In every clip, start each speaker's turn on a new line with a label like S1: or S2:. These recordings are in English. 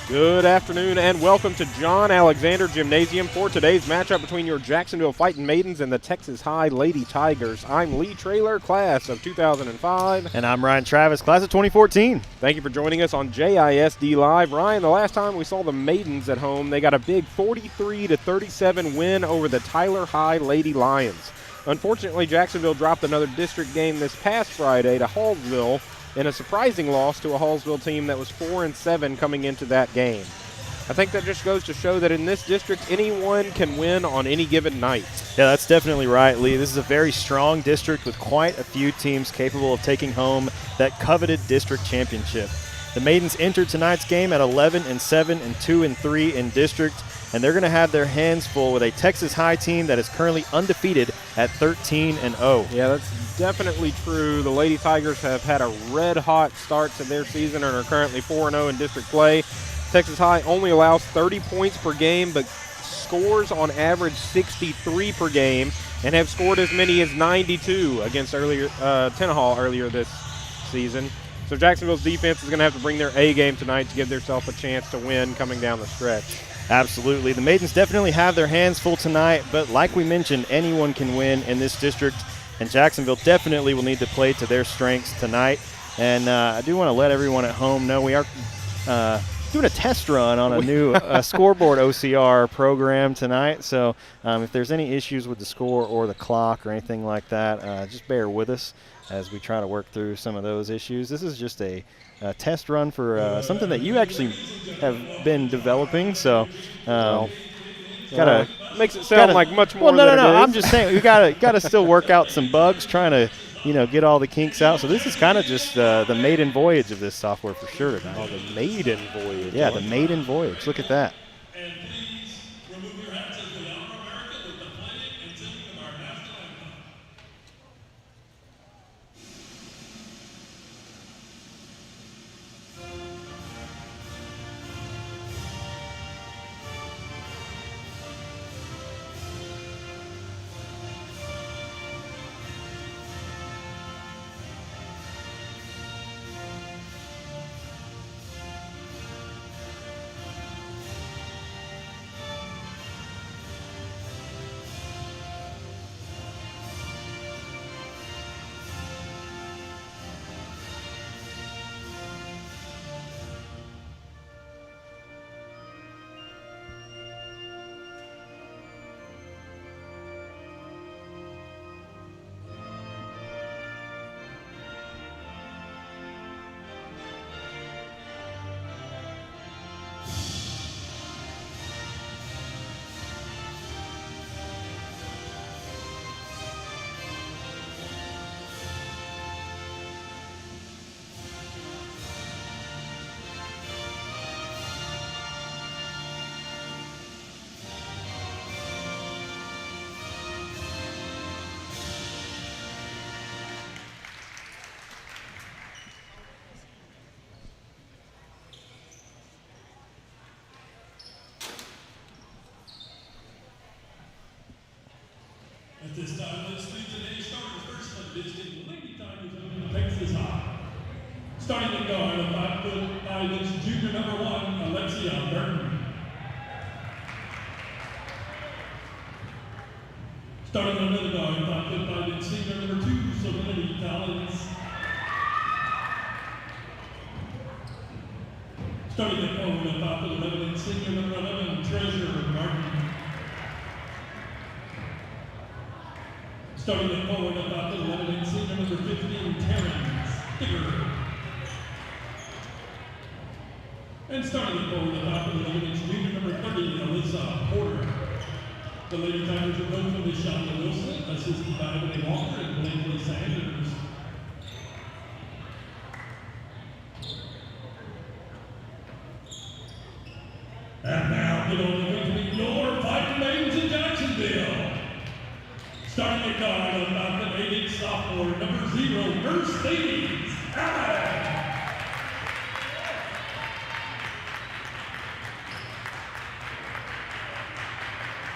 S1: Good afternoon and welcome to John Alexander Gymnasium for today's matchup between your Jacksonville Fightin Maidens and the Texas High Lady Tigers. I'm Lee Traylor, class of 2005.
S2: And I'm Ryan Travis, class of 2014.
S1: Thank you for joining us on JISD Live. Ryan, the last time we saw the Maidens at home, they got a big 43-37 win over the Tyler High Lady Lions. Unfortunately, Jacksonville dropped another district game this past Friday to Hallsville in a surprising loss to a Hallsville team that was 4-7 coming into that game. I think that just goes to show that in this district, anyone can win on any given night.
S2: Yeah, that's definitely right, Lee. This is a very strong district with quite a few teams capable of taking home that coveted district championship. The Maidens entered tonight's game at 11-7 and 2-3 in district, and they're going to have their hands full with a Texas High team that is currently undefeated at 13-0.
S1: Yeah, that's definitely true. The Lady Tigers have had a red-hot start to their season and are currently 4-0 in district play. Texas High only allows 30 points per game, but scores on average 63 per game and have scored as many as 92 against Tenaha earlier this season. So Jacksonville's defense is going to have to bring their A game tonight to give themselves a chance to win coming down the stretch.
S2: Absolutely. The Maidens definitely have their hands full tonight, but like we mentioned, anyone can win in this district, and Jacksonville definitely will need to play to their strengths tonight. And I do want to let everyone at home know we are doing a test run on a new scoreboard OCR program tonight. So if there's any issues with the score or the clock or anything like that, just bear with us as we try to work through some of those issues. This is just a test run for something that you actually have been developing. So
S1: makes it sound like much more.
S2: Well,
S1: no.
S2: I'm just saying we gotta still work out some bugs, trying to get all the kinks out. So this is kind of just the maiden voyage of this software for sure tonight.
S1: Oh, the maiden voyage.
S2: Yeah, the maiden voyage. Look at that.
S3: At this time, let's do today's starters. First up, district Lady Tigers of Texas High. Starting at guard, a 5'5" junior number 1, Alexia Burton. Starting on another guard, 5'5" senior number 2, Serenity Collins. Starting at forward, a 5'11" senior number 11, Treasure Martin. Starting at forward, about 11, senior number 15, Terrence Sticker. And starting at forward, about 11, junior number 30, Alyssa Porter. The Lady Tigers are coached by Shonda Wilson, assisted by Ebony Walker and Blakely Sanders. And now, get on the way to your Fightin Maidens in Jacksonville. Starting at guard, about the 8 sophomore, number 0, Mercedes Allen.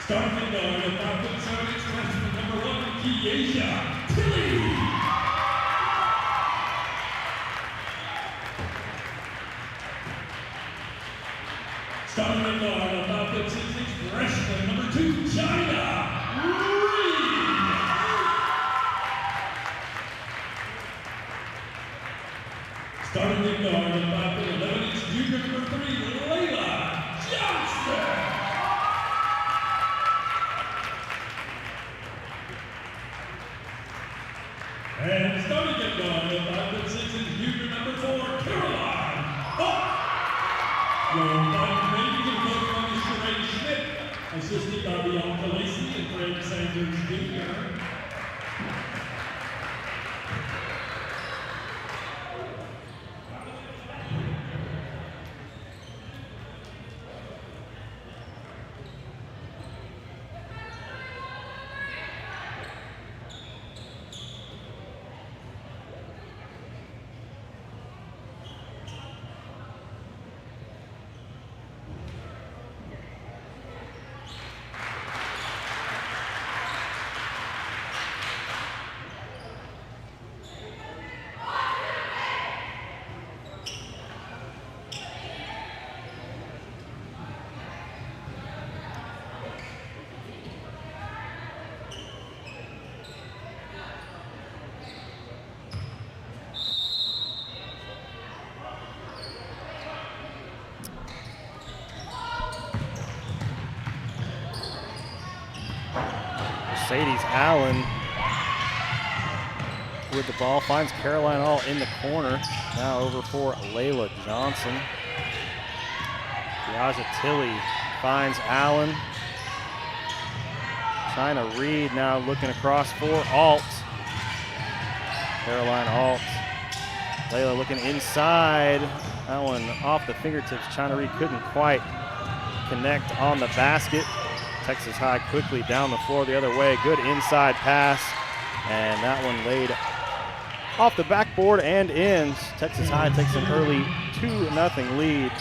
S3: Starting at guard, about the 7 freshman, number 1, Keisha Tilly. Starting at guard on Falcon 66 freshman number 2, China Reed. Starting at guard on Falcon 11 junior number 3, Layla Johnson. And starting at guard on Falcon 6 junior number 4, Caroline Buck. Your Fightin Maidens and coach on is Sheree Schmidt, assisted by Bianca Lacey and Fred Sanders Jr.
S2: Mercedes Allen with the ball, finds Caroline Hall in the corner. Now over for Layla Johnson. Diaja Tilley finds Allen. China Reed now looking across for Alt. Caroline Alt. Layla looking inside. That one off the fingertips. China Reed couldn't quite connect on the basket. Texas High quickly down the floor the other way. Good inside pass. And that one laid off the backboard and in. Texas High takes an early 2-0 lead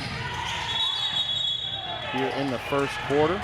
S2: here in the first quarter.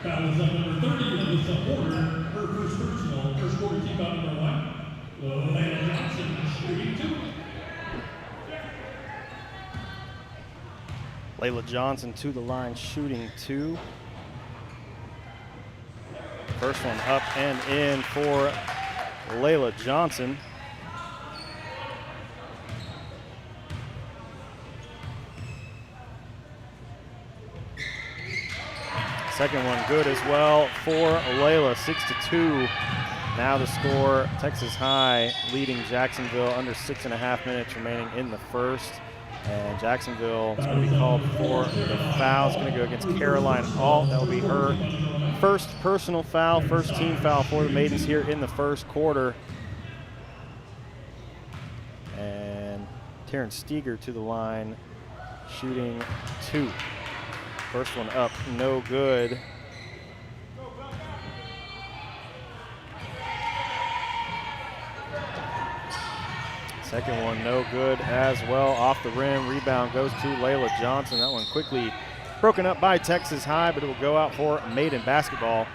S3: Foul is up number 30 of the supporter. Her first personal. First quarter team foul number 1. Layla Johnson shooting 2.
S2: Layla Johnson to the line shooting 2. First one up and in for Layla Johnson. Second one good as well for Layla, 6-2. Now the score, Texas High leading Jacksonville, under 6.5 minutes remaining in the first. And Jacksonville is going to be called for the foul. It's going to go against Caroline Alt. That will be her first personal foul, first team foul for the Maidens here in the first quarter. And Terrence Steger to the line, shooting 2. First one up, no good. Second one, no good as well. Off the rim, rebound goes to Layla Johnson. That one quickly broken up by Texas High, but it will go out for Maiden basketball.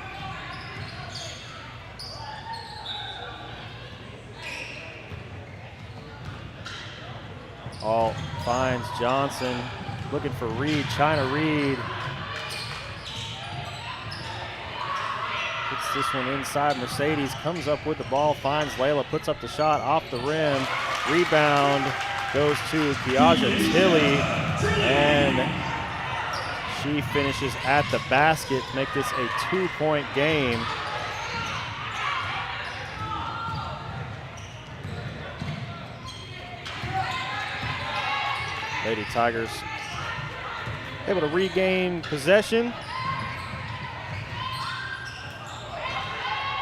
S2: Alt finds Johnson. Looking for Reed, China Reed. Good this one inside. Mercedes comes up with the ball, finds Layla, puts up the shot off the rim. Rebound goes to Kiaja Tilley, and she finishes at the basket to make this a 2-point game. Lady Tigers able to regain possession.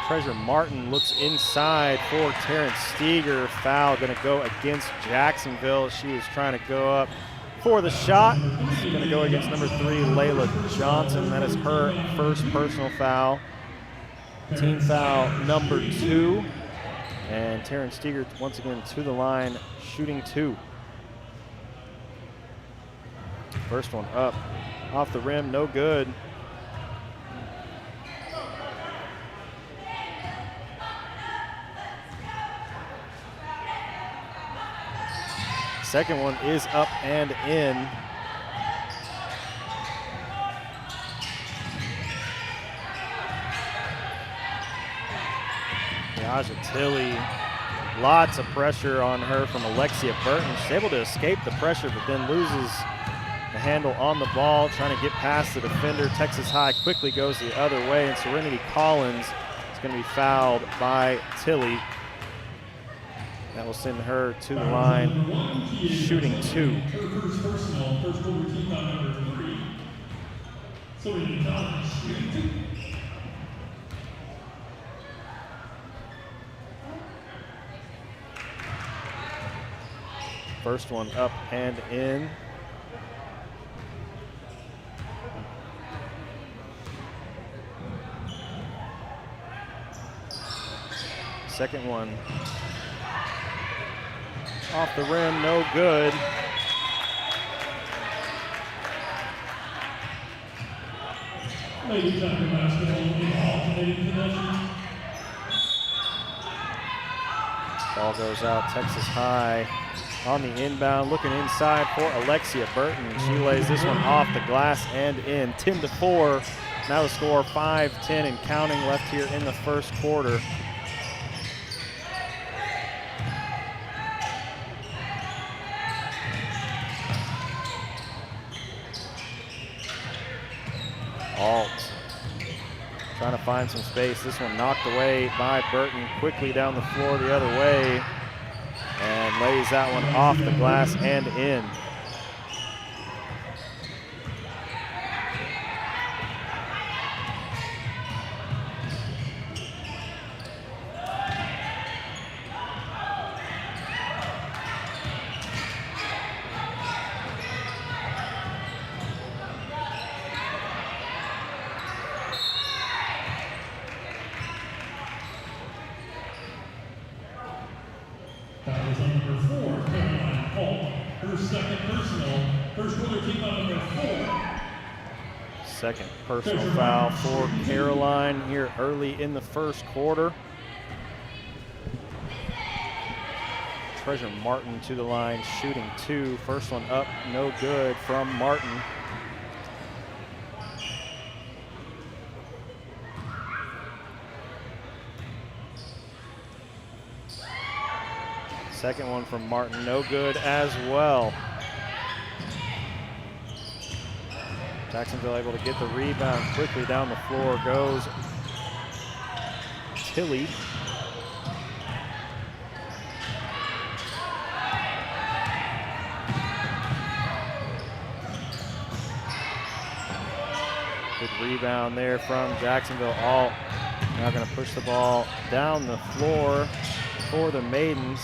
S2: Treasure Martin looks inside for Terrence Steger. Foul going to go against Jacksonville. She was trying to go up for the shot. It's going to go against number 3, Layla Johnson. That is her first personal foul. Team foul number 2. And Terrence Steger once again to the line, shooting 2. First one up, off the rim, no good. Second one is up and in. Kiaja Tilley, lots of pressure on her from Alexia Burton. She's able to escape the pressure, but then loses the handle on the ball, trying to get past the defender. Texas High quickly goes the other way, and Serenity Collins is going to be fouled by Tilley. That will send her to the line, shooting 2.
S3: First personal, first quarter team foul number 3. Serenity Collins shooting 2.
S2: First one up and in. Second one off the rim, no good.
S3: Ladies Tiger basketball in alternating possession.
S2: Ball goes out, Texas High on the inbound, looking inside for Alexia Burton. She lays this one off the glass and in. 10-4. Now the score 5-10 and counting left here in the first quarter. Alt trying to find some space. This one knocked away by Burton, quickly down the floor the other way, and lays that one off the glass and in.
S3: That was on number 4, Caroline Paul. Her second personal, first quarter team foul number 4.
S2: Second personal foul for Caroline here early in the first quarter. Treasure Martin to the line, shooting 2. First one up, no good from Martin. Second one from Martin, no good as well. Jacksonville able to get the rebound quickly down the floor. Goes Tilley. Good rebound there from Jacksonville. All now going to push the ball down the floor for the Maidens.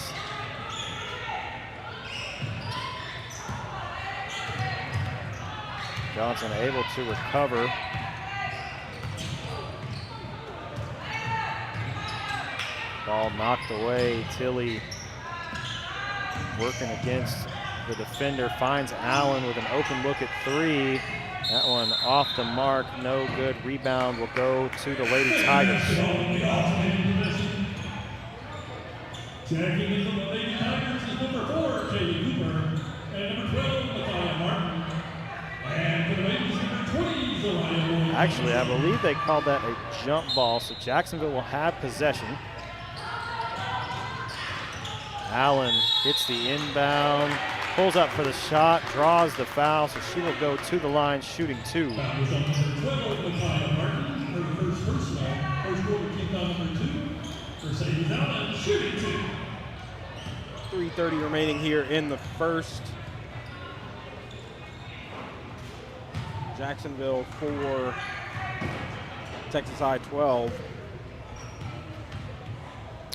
S2: Johnson able to recover. Ball knocked away. Tilley working against the defender. Finds Allen with an open look at 3. That one off the mark. No good. Rebound will go to the Lady Tigers.
S3: Checking in from the Lady Tigers is number 4, Katie Cooper, and number 12, Natalia Martin. And for the Maidens, number 20,
S2: Actually, I believe they called that a jump ball, so Jacksonville will have possession. Allen gets the inbound, pulls up for the shot, draws the foul, so she will go to the line shooting 2.
S3: That was on number 12, Makaya Martin, her first personal. First quarter kicked on number 2. Mercedes Allen shooting 2.
S1: 3:30 remaining here in the first. Jacksonville 4, Texas High 12.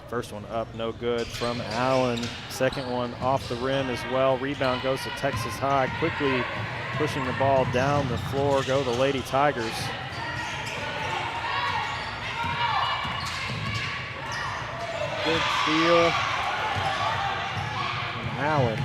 S2: First one up, no good from Allen. Second one off the rim as well. Rebound goes to Texas High. Quickly pushing the ball down the floor go the Lady Tigers.
S1: Good steal from Allen.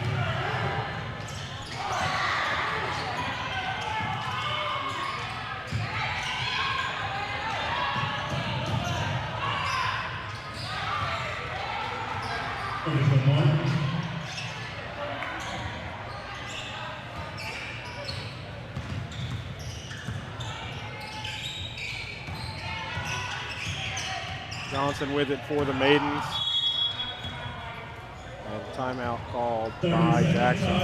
S1: Johnson with it for the Maidens. And timeout called by Jacksonville.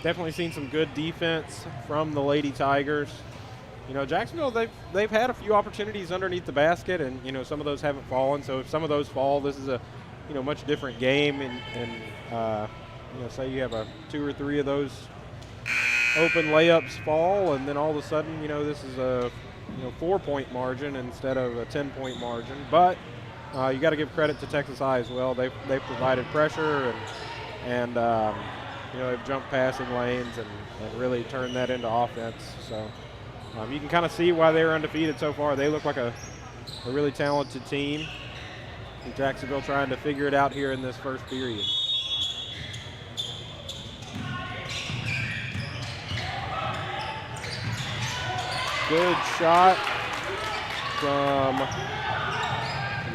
S1: Definitely seen some good defense from the Lady Tigers. You know, Jacksonville, they've had a few opportunities underneath the basket, and you know some of those haven't fallen. So if some of those fall, this is a much different game. And say you have 2 or 3 of those open layups fall, and then all of a sudden, this is a 4-point margin instead of a 10-point margin. But you got to give credit to Texas High as well. They've provided pressure and they've jumped passing lanes and really turned that into offense. So you can kind of see why they're undefeated so far. They look like a really talented team. And Jacksonville trying to figure it out here in this first period. Good shot from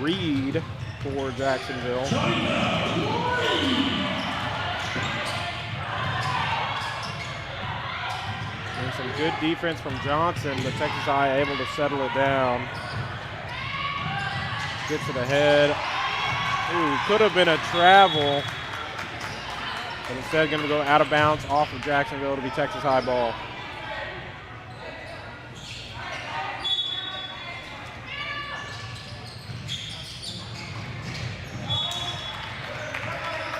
S1: Reed for Jacksonville. And some good defense from Johnson, but Texas High able to settle it down. Gets it ahead. Ooh, could have been a travel, but instead going to go out of bounds off of Jacksonville to be Texas High ball.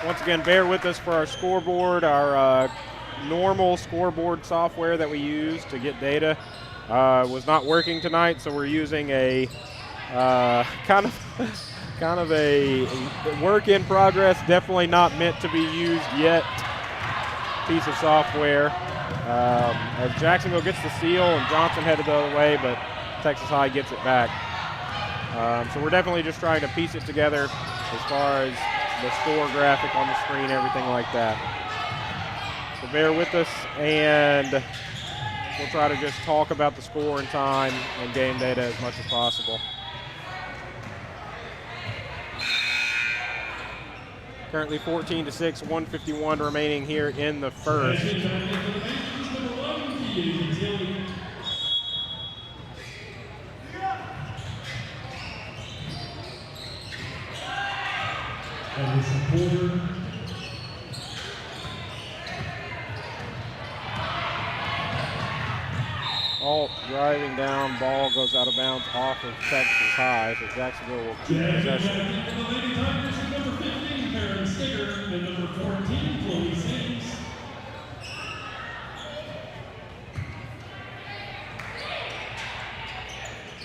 S1: Once again, bear with us for our scoreboard. Our normal scoreboard software that we use to get data was not working tonight, so we're using a kind of a work in progress, definitely not meant to be used yet piece of software. As Jacksonville gets the steal and Johnson headed the other way, but Texas High gets it back. So we're definitely just trying to piece it together as far as the score graphic on the screen, everything like that. So bear with us, and we'll try to just talk about the score and time and game data as much as possible. Currently 14-6, 1:51 remaining here in the first. Alt driving down, ball goes out of bounds off of Texas High, so Jacksonville will keep possession.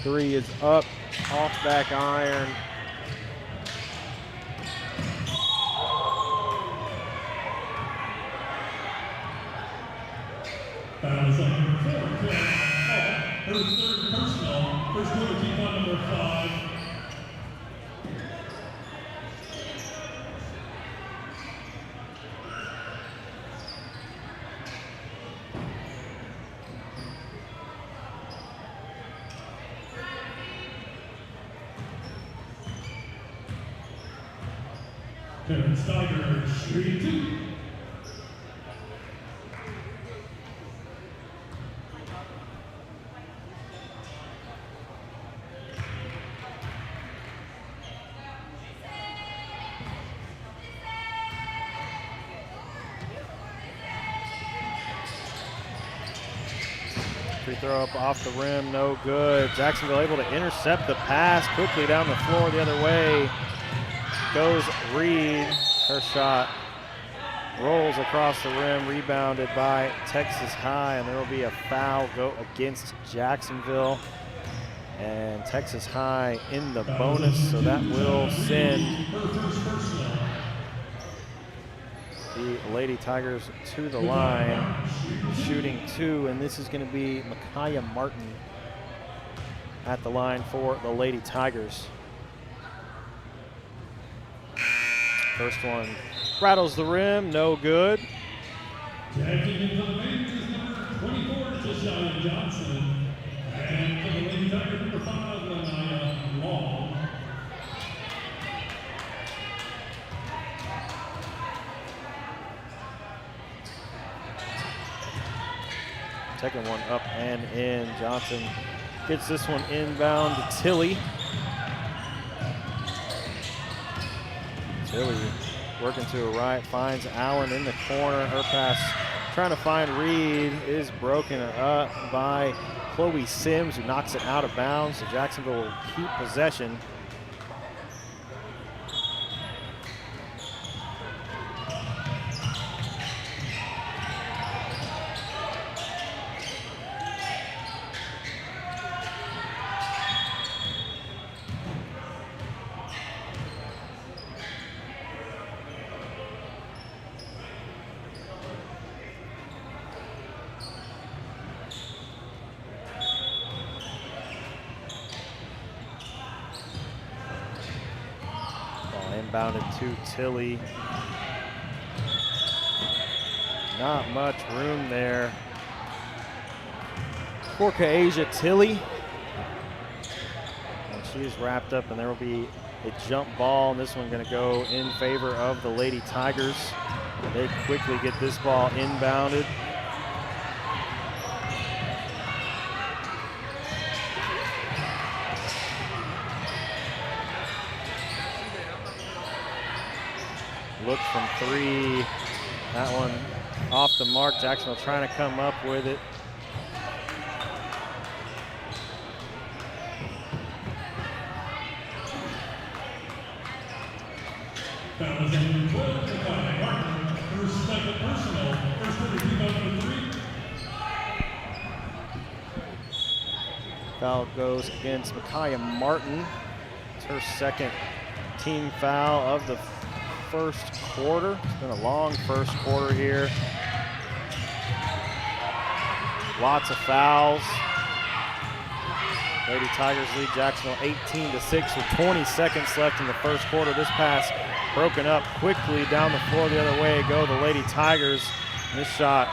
S1: Three is up, off back iron.
S3: Her third personal, first quarter keep on number 5. Terrence Steiger, shooting 2.
S2: Free throw up off the rim, no good. Jacksonville able to intercept the pass quickly down the floor the other way. Goes Reed, her shot rolls across the rim, rebounded by Texas High, and there will be a foul go against Jacksonville. And Texas High in the bonus, so that will send the Lady Tigers to the line, shooting 2, and this is going to be Micaiah Martin at the line for the Lady Tigers. First one rattles the rim, no good.
S3: Checking in for the Maidens is number 24, Josiah Johnson. And for the Lady Tigers, number 5, Lanaya Long.
S2: Second one up and in. Johnson gets this one inbound to Tilly. Tilly working to her right, finds Allen in the corner. Her pass trying to find Reed is broken up by Chloe Sims, who knocks it out of bounds. So Jacksonville will keep possession. Inbounded to Tilly. Not much room there for Kaasia Tilly. And she is wrapped up, and there will be a jump ball, and this one going to go in favor of the Lady Tigers. They quickly get this ball inbounded. Look from 3, that one off the mark. Jacksonville trying to come up with it.
S3: Foul is number 12, by Martin. First, second personal. First quarter rebound number 3.
S2: Foul goes against Micaiah Martin. It's her second team foul of the first quarter. It's been a long first quarter here. Lots of fouls. Lady Tigers lead Jacksonville 18-6 with 20 seconds left in the first quarter. This pass broken up quickly down the floor the other way. Go the Lady Tigers. This shot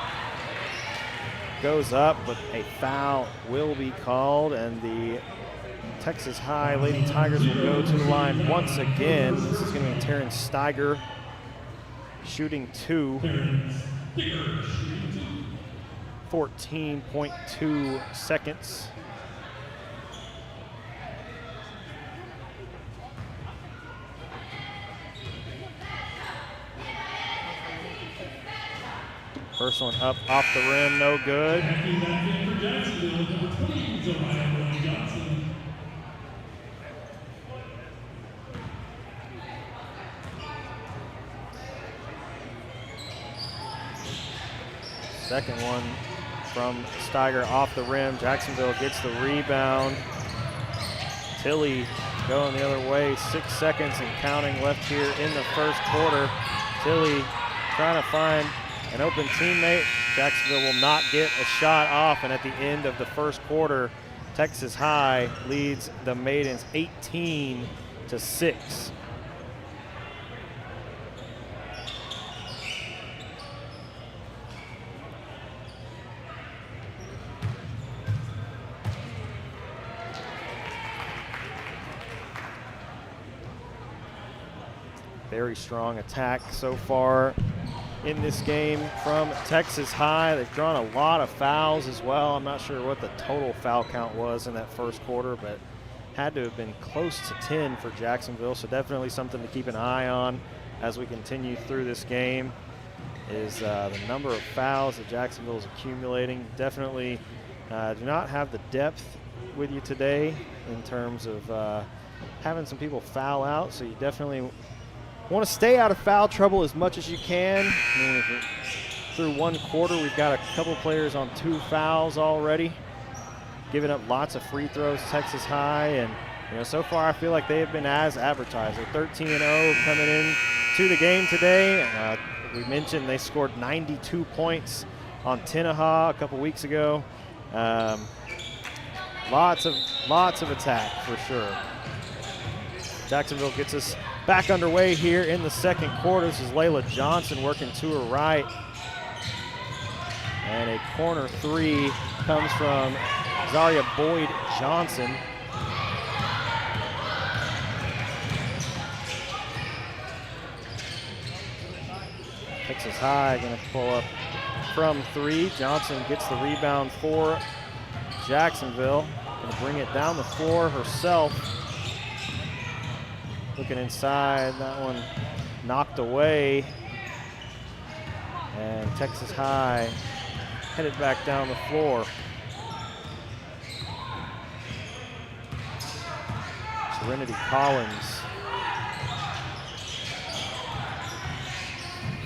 S2: goes up, but a foul will be called, and the Texas High Lady Tigers will go to the line once again. This is going to be Terrence Steiger shooting 2. 14.2 seconds. First one up off the rim, no good. Second one from Steiger off the rim. Jacksonville gets the rebound. Tilly going the other way. 6 seconds and counting left here in the first quarter. Tilly trying to find an open teammate. Jacksonville will not get a shot off, and at the end of the first quarter, Texas High leads the Maidens 18-6. Very strong attack so far in this game from Texas High. They've drawn a lot of fouls as well. I'm not sure what the total foul count was in that first quarter, but had to have been close to 10 for Jacksonville, so definitely something to keep an eye on as we continue through this game is the number of fouls that Jacksonville is accumulating. Definitely do not have the depth with you today in terms of having some people foul out, so you definitely want to stay out of foul trouble as much as you can. I mean, through one quarter, we've got a couple players on 2 fouls already, giving up lots of free throws, Texas High, and so far I feel like they have been as advertised. They're 13-0 coming in to the game today. We mentioned they scored 92 points on Tenaha a couple weeks ago. Lots of attack for sure. Jacksonville gets us back underway here in the second quarter. This is Layla Johnson working to her right. And a corner 3 comes from Zaria Boyd Johnson. Texas High going to pull up from 3. Johnson gets the rebound for Jacksonville. Going to bring it down the floor herself. Looking inside, that one knocked away. And Texas High headed back down the floor. Serenity Collins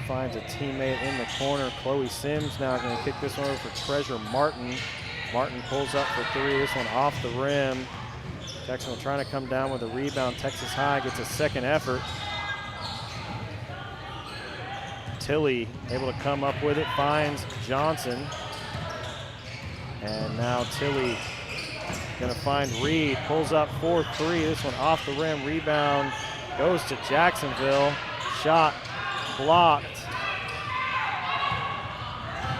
S2: finds a teammate in the corner. Chloe Sims now going to kick this one over for Treasure Martin. Martin pulls up for 3, this one off the rim. Jacksonville trying to come down with a rebound. Texas High gets a second effort. Tilly able to come up with it, finds Johnson. And now Tilly gonna find Reed, pulls up 4-3, this one off the rim, rebound goes to Jacksonville. Shot blocked.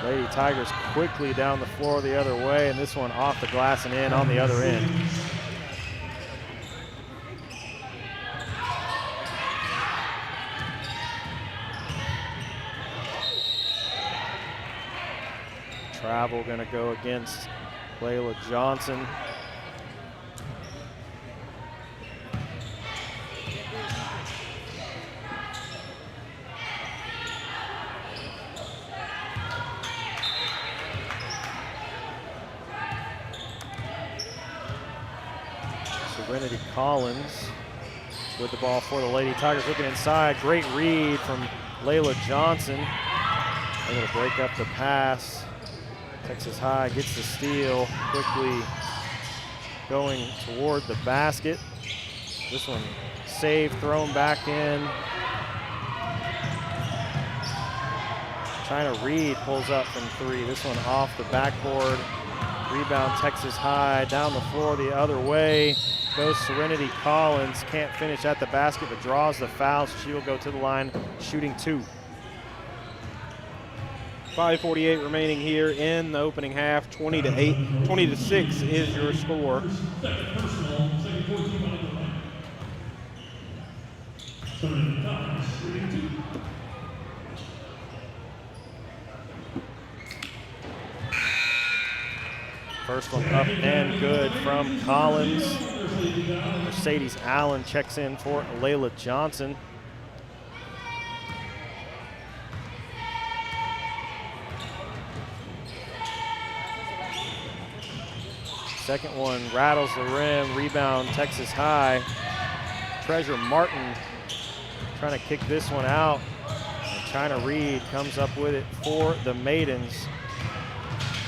S2: Lady Tigers quickly down the floor the other way, and this one off the glass and in on the other end. Travel going to go against Layla Johnson. Serenity Collins with the ball for the Lady Tigers, looking inside. Great read from Layla Johnson. Able to break up the pass. Texas High gets the steal, quickly going toward the basket. This one saved, thrown back in. China Reed pulls up from 3. This one off the backboard. Rebound Texas High, down the floor the other way. Goes Serenity Collins, can't finish at the basket but draws the foul, so she will go to the line shooting 2.
S1: 5:48 remaining here in the opening half. 20-6 is your score.
S2: First one up and good from Collins. Mercedes Allen checks in for Layla Johnson. Second one rattles the rim, rebound Texas High. Treasure Martin trying to kick this one out. And China Reed comes up with it for the Maidens.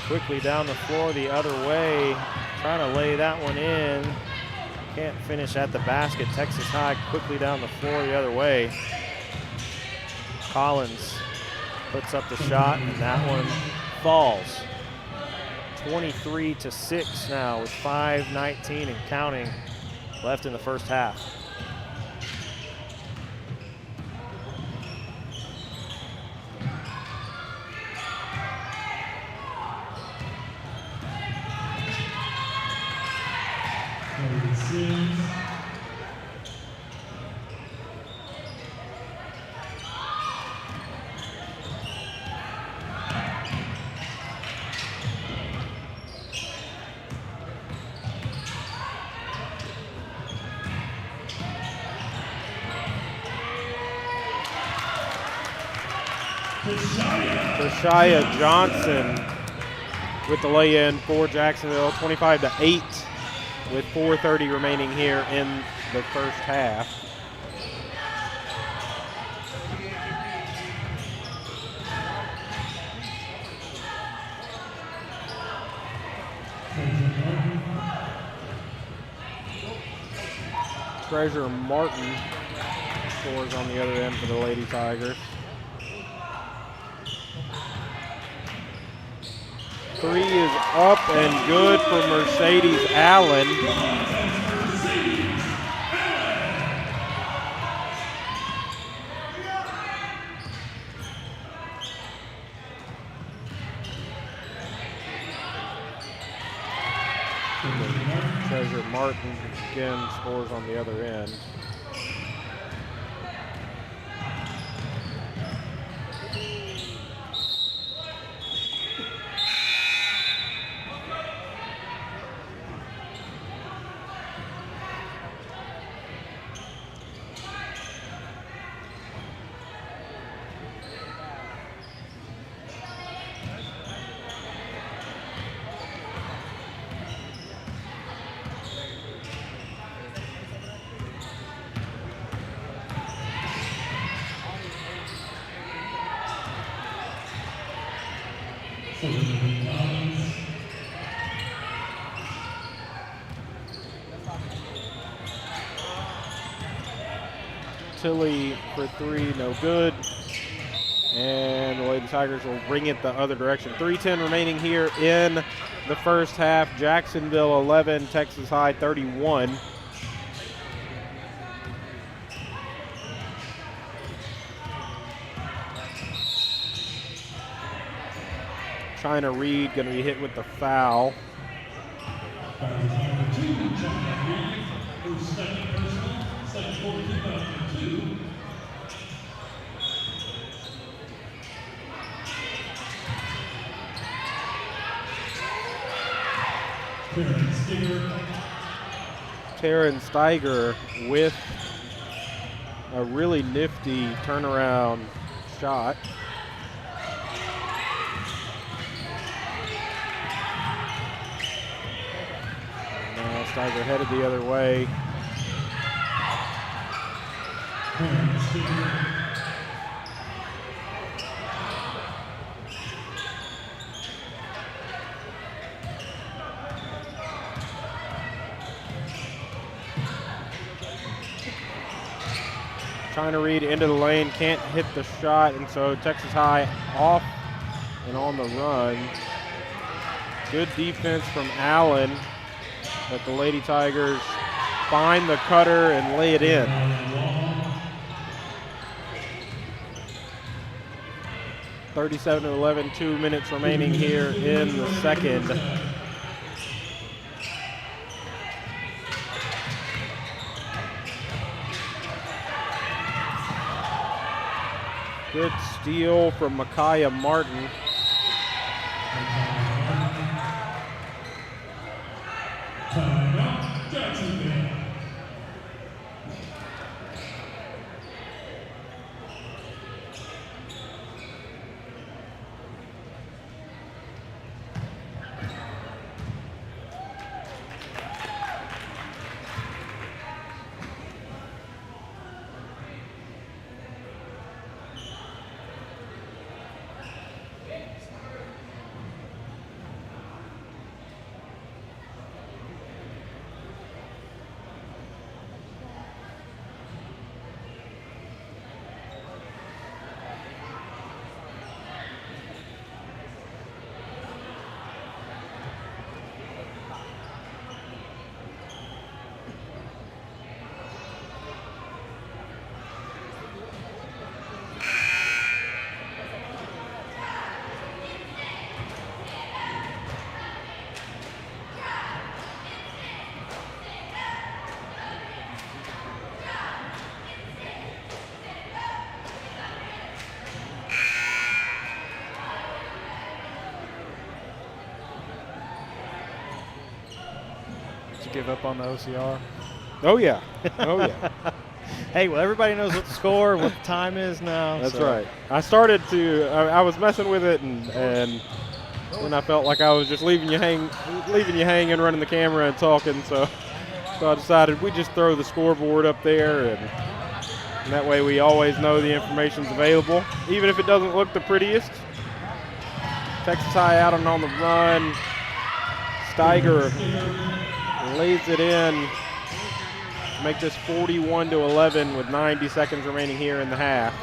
S2: Quickly down the floor the other way, trying to lay that one in. Can't finish at the basket. Texas High quickly down the floor the other way. Collins puts up the shot, and that one falls. 23-6 now with 5:19 and counting left in the first half.
S1: Tashia Johnson with the lay-in for Jacksonville, 25-8 with 4:30 remaining here in the first half. Treasure Martin scores on the other end for the Lady Tigers. Three is up and good for Mercedes Allen. Treasure Martin again scores on the other end. Tilly for three, no good. And the Lady Tigers will bring it the other direction. 3:10 remaining here in the first half. Jacksonville 11, Texas High 31. China Reed going to be hit with the foul. Taryn Steiger with a really nifty turnaround shot. Now Steiger headed the other way. Trying to read into the lane, can't hit the shot, and so Texas High off and on the run. Good defense from Allen, but the Lady Tigers find the cutter and lay it in. (37-11), 2 minutes remaining here in the second. Good steal from Micaiah Martin.
S3: Timeout, Jacksonville.
S4: Give up on the OCR?
S1: Oh yeah, oh yeah.
S2: Hey, well, everybody knows what the score and what the time is now.
S1: That's right. I started to. I was messing with it, and then I felt like I was just leaving you hanging, running the camera and talking. So I decided we just throw the scoreboard up there, and that way we always know the information's available, even if it doesn't look the prettiest. Texas High out and on the run. Steiger lays it in to make this 41-11 with 90 seconds remaining here in the half.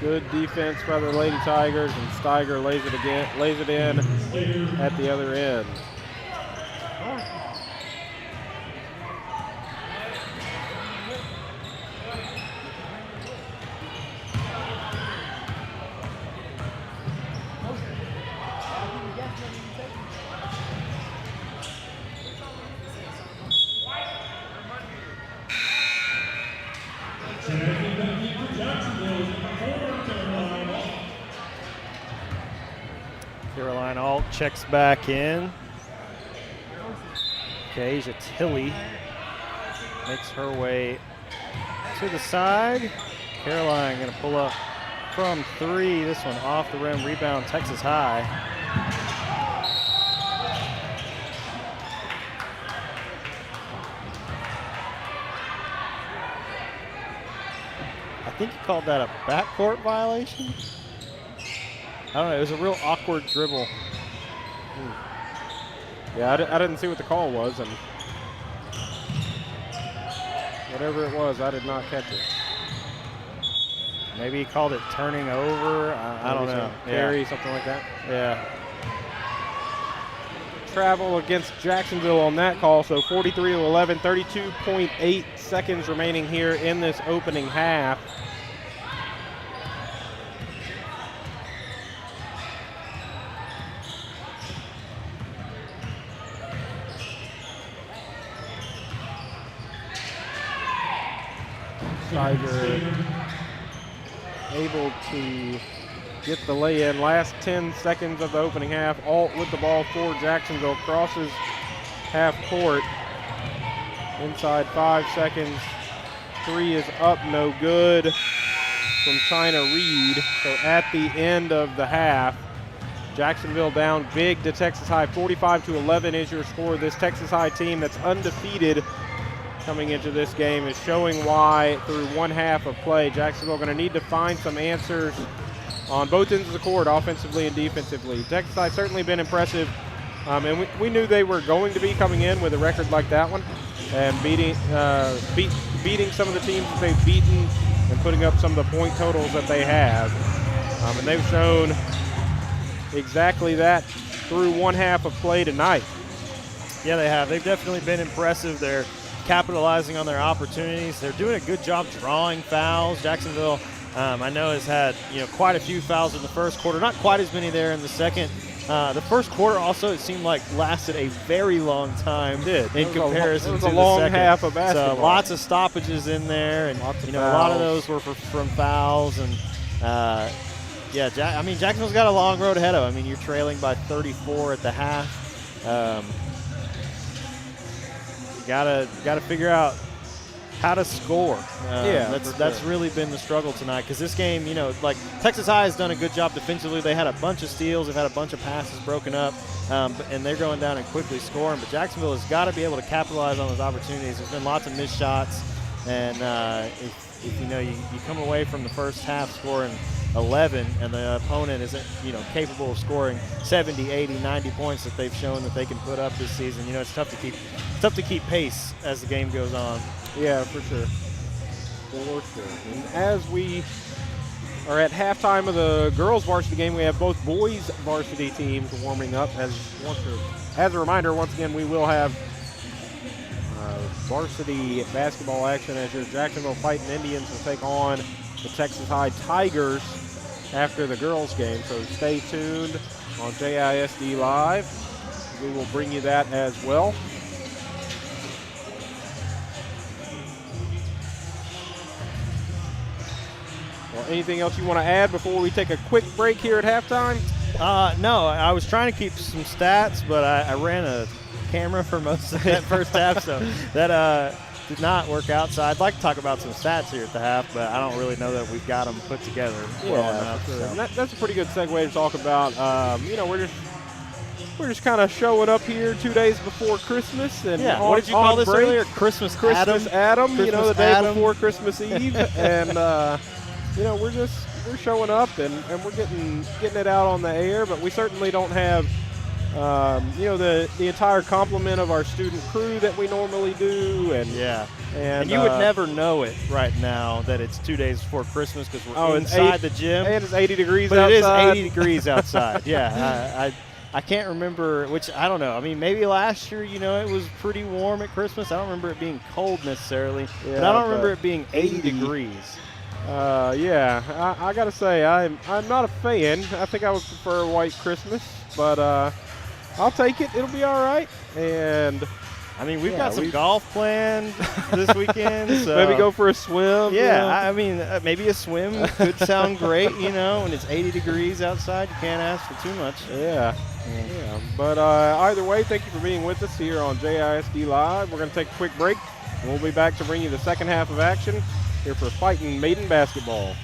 S1: Good defense by the Lady Tigers, and Steiger lays it in at the other end.
S2: Caroline Alt checks back in. Kasia Tilley makes her way to the side. Caroline going to pull up from 3. This one off the rim. Rebound Texas High. I think he called that a backcourt violation. I don't know. It was a real awkward dribble.
S1: Yeah, I didn't see what the call was, and whatever it was, I did not catch it.
S2: Maybe he called it turning over. I don't know.
S1: Carry, something like that.
S2: Yeah.
S1: Travel against Jacksonville on that call, so 43-11, 32.8 seconds remaining here in this opening half. Steiger able to get the lay-in. Last 10 seconds of the opening half. Alt with the ball for Jacksonville. Crosses half court. Inside 5 seconds. 3 is up, no good from China Reed. So at the end of the half, Jacksonville down big to Texas High. 45-11 is your score. This Texas High team that's undefeated coming into this game is showing why through one half of play. Jacksonville going to need to find some answers on both ends of the court, offensively and defensively. Texas High certainly been impressive, and we knew they were going to be coming in with a record like that one and beating some of the teams that they've beaten and putting up some of the point totals that they have. And they've shown exactly that through one half of play tonight.
S2: Yeah, they have. They've definitely been impressive. They're capitalizing on their opportunities. They're doing a good job drawing fouls. Jacksonville, I know, has had quite a few fouls in the first quarter. Not quite as many there in the second. The first quarter also, it seemed like, lasted a very long time in comparison to the second.
S1: It was a long half of basketball.
S2: So lots of stoppages in there, and a lot of those were from fouls. And Jacksonville's got a long road ahead of them. I mean, you're trailing by 34 at the half. You gotta figure out how to score. That's really been the struggle tonight, because this game, like Texas High has done a good job defensively. They had a bunch of steals, they've had a bunch of passes broken up, and they're going down and quickly scoring. But Jacksonville has got to be able to capitalize on those opportunities. There's been lots of missed shots, and if you come away from the first half scoring 11 and the opponent isn't capable of scoring 70, 80, 90 points that they've shown that they can put up this season, it's tough to keep pace as the game goes on.
S1: Yeah, for sure. And as we are at halftime of the girls varsity game, we have both boys varsity teams warming up. As a reminder, once again, we will have varsity basketball action as your Jacksonville Fightin Indians will take on the Texas High Tigers after the girls game. So stay tuned on JISD Live. We will bring you that as well. Well, anything else you want to add before we take a quick break here at halftime?
S2: No, I was trying to keep some stats, but I ran a camera for most of that first half, so that did not work out. So I'd like to talk about some stats here at the half, but I don't really know that we've got them put together well enough.
S1: Sure.
S2: So.
S1: And that's a pretty good segue to talk about. We're just kind of showing up here 2 days before Christmas, and
S2: what did you call this
S1: break.
S2: earlier? Christmas Adam.
S1: The day
S2: Adam.
S1: before Christmas Eve, and we're showing up and we're getting it out on the air, but we certainly don't have the entire complement of our student crew that we normally do, and
S2: you would never know it right now that it's 2 days before Christmas because we're inside the gym,
S1: and it's 80 degrees
S2: but
S1: outside.
S2: It is 80 degrees outside. Yeah, I can't remember, which I don't know. I mean, maybe last year, it was pretty warm at Christmas. I don't remember it being cold necessarily, but I don't remember it being 80 degrees.
S1: I got to say, I'm not a fan. I think I would prefer a white Christmas, but I'll take it. It'll be all right. And
S2: I mean, we've got some golf planned this weekend. So.
S1: Maybe go for a swim.
S2: Yeah, I mean, maybe a swim could sound great, when it's 80 degrees outside. You can't ask for too much.
S1: Yeah. But either way, thank you for being with us here on JISD Live. We're going to take a quick break. We'll be back to bring you the second half of action here for Fightin Maiden basketball.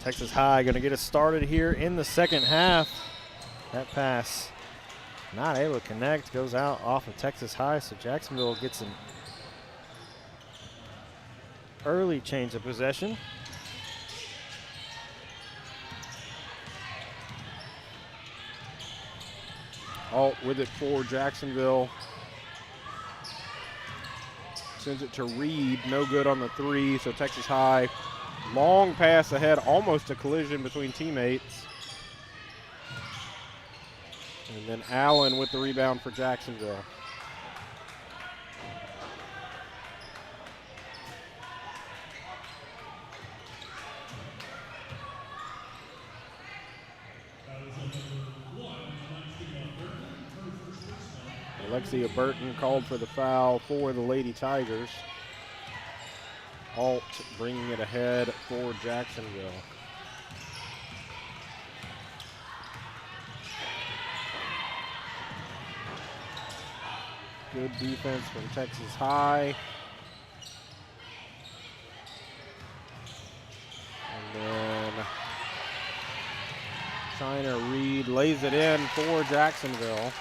S2: Texas High going to get us started here in the second half. That pass not able to connect, goes out off of Texas High, so Jacksonville gets an early change of possession.
S1: Alt with it for Jacksonville. Sends it to Reed, no good on the three, so Texas High, long pass ahead, almost a collision between teammates. And then Allen with the rebound for Jacksonville. Alexia Burton called for the foul for the Lady Tigers. Alt bringing it ahead for Jacksonville. Good defense from Texas High. And then China Reed lays it in for Jacksonville.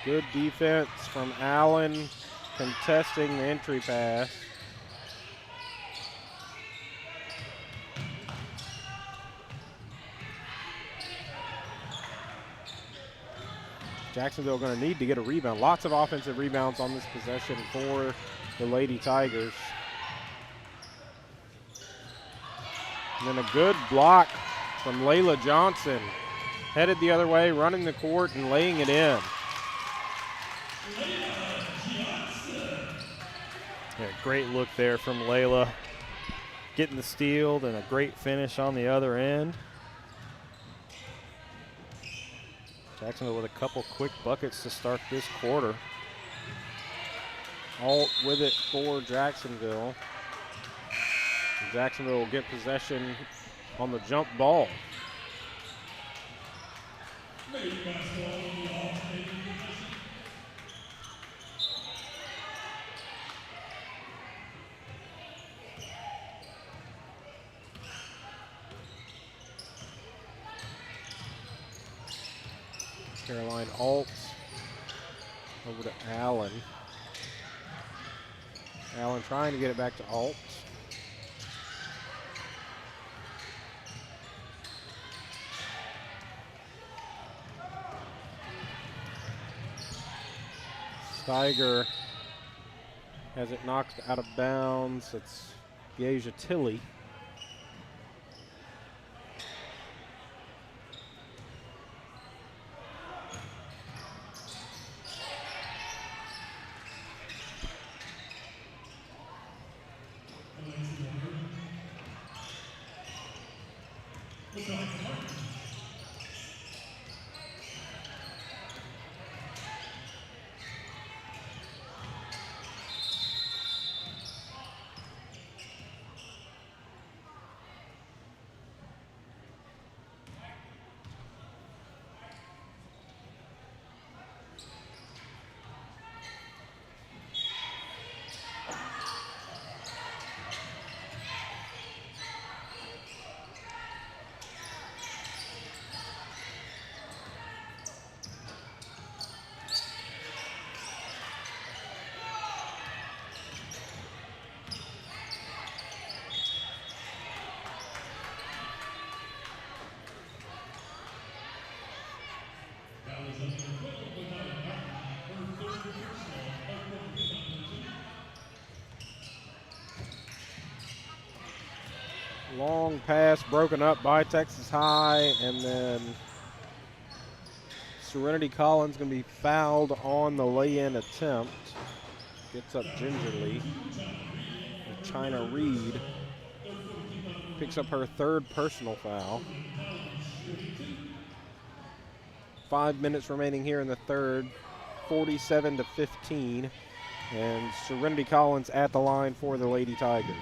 S1: Good defense from Allen, contesting the entry pass. Jacksonville going to need to get a rebound. Lots of offensive rebounds on this possession for the Lady Tigers. And then a good block from Layla Johnson. Headed the other way, running the court and laying it in.
S2: Yeah, great look there from Layla. Getting the steal and a great finish on the other end. Jacksonville with a couple quick buckets to start this quarter.
S1: Alt with it for Jacksonville. Jacksonville will get possession on the jump ball. Caroline Alt over to Allen. Allen trying to get it back to Alt. Steiger has it knocked out of bounds. It's Yasia Tilley. Long pass broken up by Texas High, and then Serenity Collins going to be fouled on the lay-in attempt. Gets up gingerly. And China Reed picks up her third personal foul. 5 minutes remaining here in the third, 47-15, and Serenity Collins at the line for the Lady Tigers.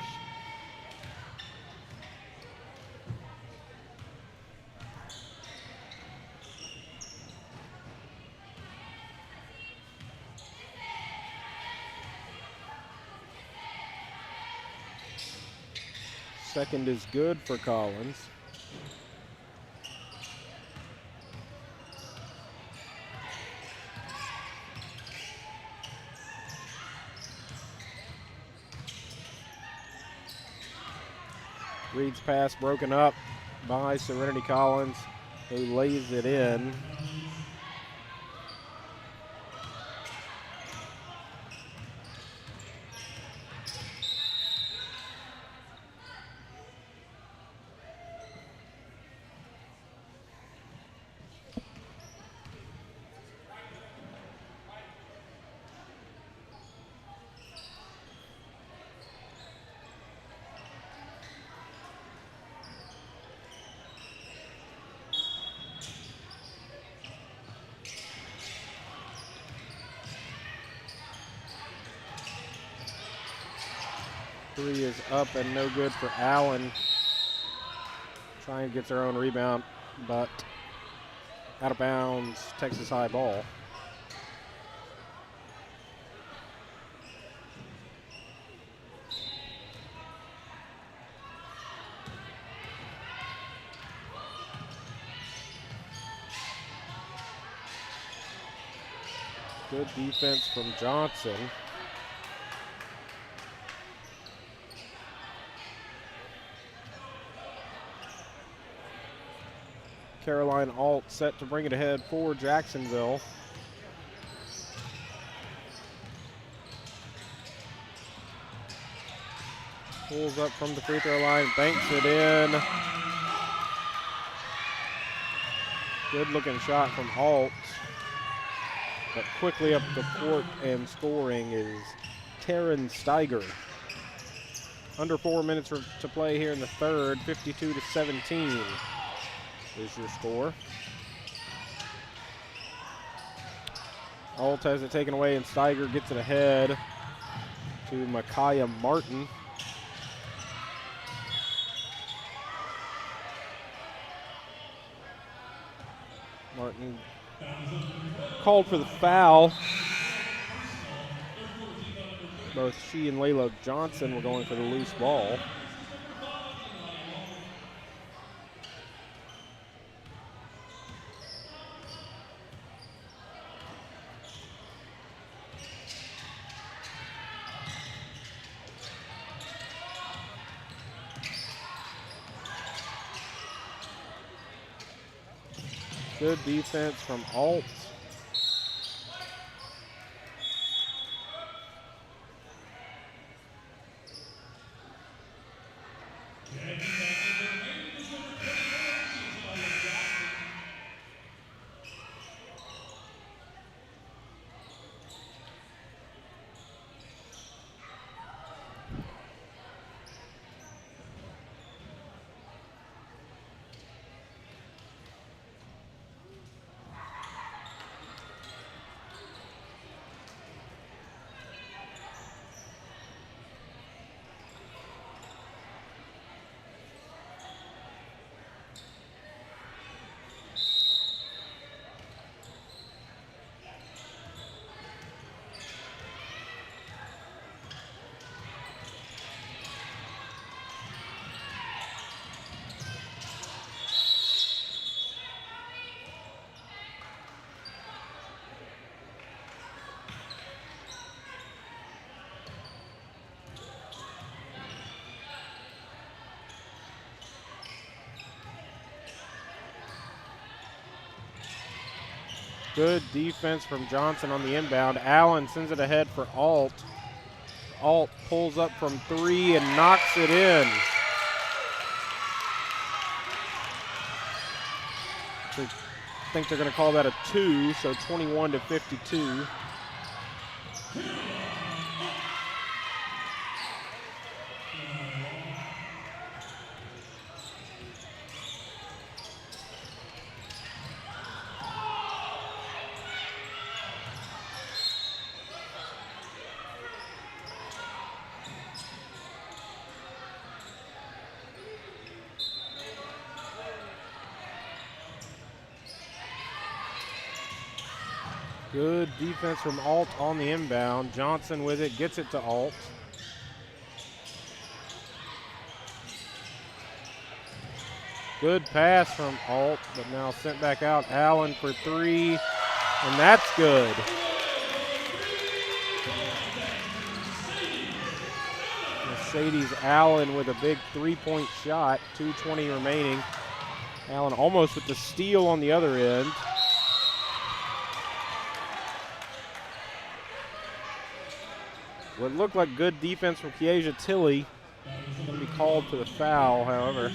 S1: Second is good for Collins. Reed's pass broken up by Serenity Collins, who lays it in. Three is up and no good for Allen. Trying to get their own rebound, but out of bounds, Texas high ball. Good defense from Johnson. Caroline Alt set to bring it ahead for Jacksonville. Pulls up from the free throw line, banks it in. Good looking shot from Alt. But quickly up the court and scoring is Taryn Steiger. Under 4 minutes to play here in the third, 52-17. Is your score. Alt has it taken away, and Steiger gets it ahead to Micaiah Martin. Martin called for the foul. Both she and Layla Johnson were going for the loose ball. Good defense from Alt. Good defense from Johnson on the inbound. Allen sends it ahead for Alt. Alt pulls up from three and knocks it in. I think they're going to call that a two, so 21-52. Good defense from Alt on the inbound. Johnson with it, gets it to Alt. Good pass from Alt, but now sent back out. Allen for three, and that's good. Mercedes Allen with a big three-point shot, 2:20 remaining. Allen almost with the steal on the other end. What looked like good defense from Kiesha Tilley. Going to be called for the foul, however.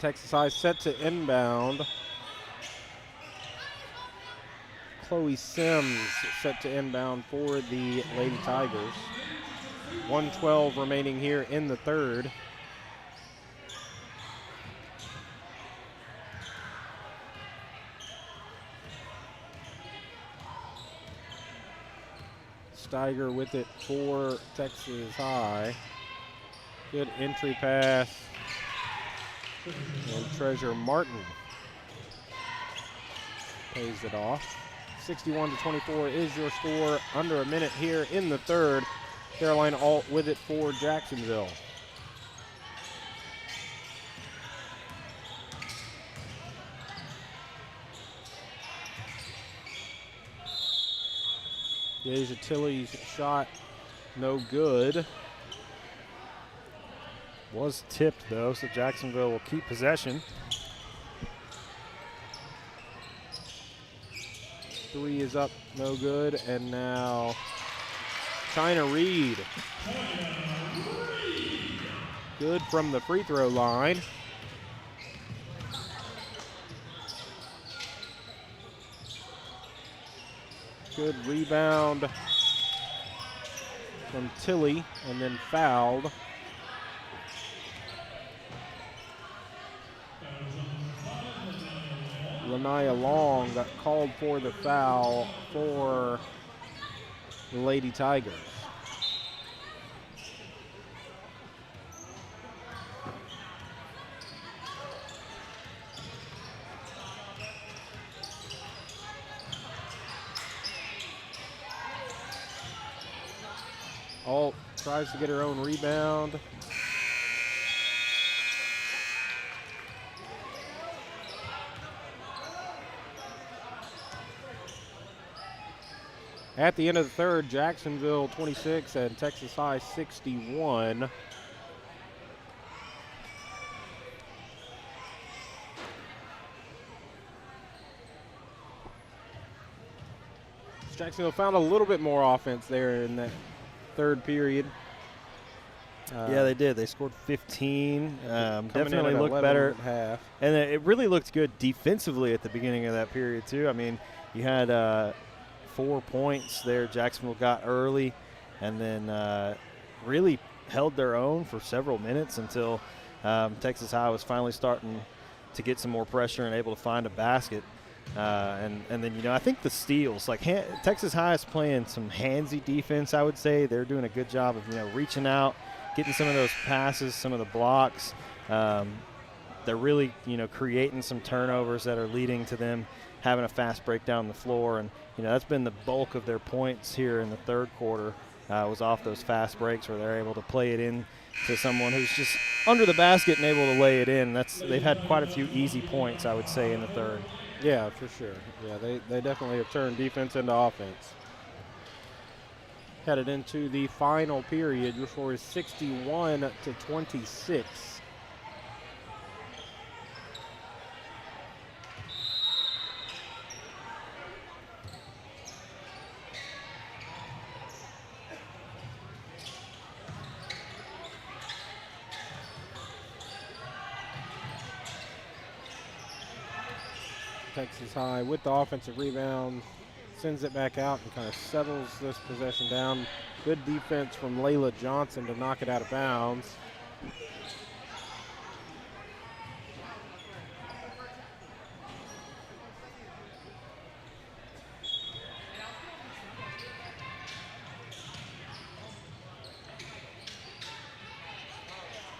S1: Texas High set to inbound. Chloe Sims set to inbound for the Lady Tigers. 1:12 remaining here in the third. Steiger with it for Texas High. Good entry pass. And Treasure Martin pays it off. 61-24 is your score. Under a minute here in the third. Caroline Alt with it for Jacksonville. Kiesha Tilley's shot no good.
S2: Was tipped though, so Jacksonville will keep possession.
S1: Three is up, no good, and now China Reed. Good from the free throw line. Good rebound from Tilley, and then fouled. Lanaya Long got called for the foul for the Lady Tigers. Alt tries to get her own rebound. At the end of the third, Jacksonville 26 and Texas High 61. Jacksonville found a little bit more offense there in that third period.
S2: Yeah, they did. They scored 15. Definitely
S1: at
S2: looked
S1: 11
S2: better.
S1: at half.
S2: And it really looked good defensively at the beginning of that period, too. I mean, you had 4 points there Jacksonville got early, and then really held their own for several minutes until Texas High was finally starting to get some more pressure and able to find a basket. And then, you know, I think the steals, like Texas High is playing some handsy defense, I would say. They're doing a good job of, you know, reaching out, getting some of those passes, some of the blocks. They're really, you know, creating some turnovers that are leading to them having a fast break down the floor. And, you know, that's been the bulk of their points here in the third quarter, was off those fast breaks where they're able to play it in to someone who's just under the basket and able to lay it in. They've had quite a few easy points, I would say, in the third.
S1: Yeah, for sure. Yeah, they definitely have turned defense into offense. Headed into the final period, your score is 61-26. Texas High with the offensive rebound, sends it back out and kind of settles this possession down. Good defense from Layla Johnson to knock it out of bounds.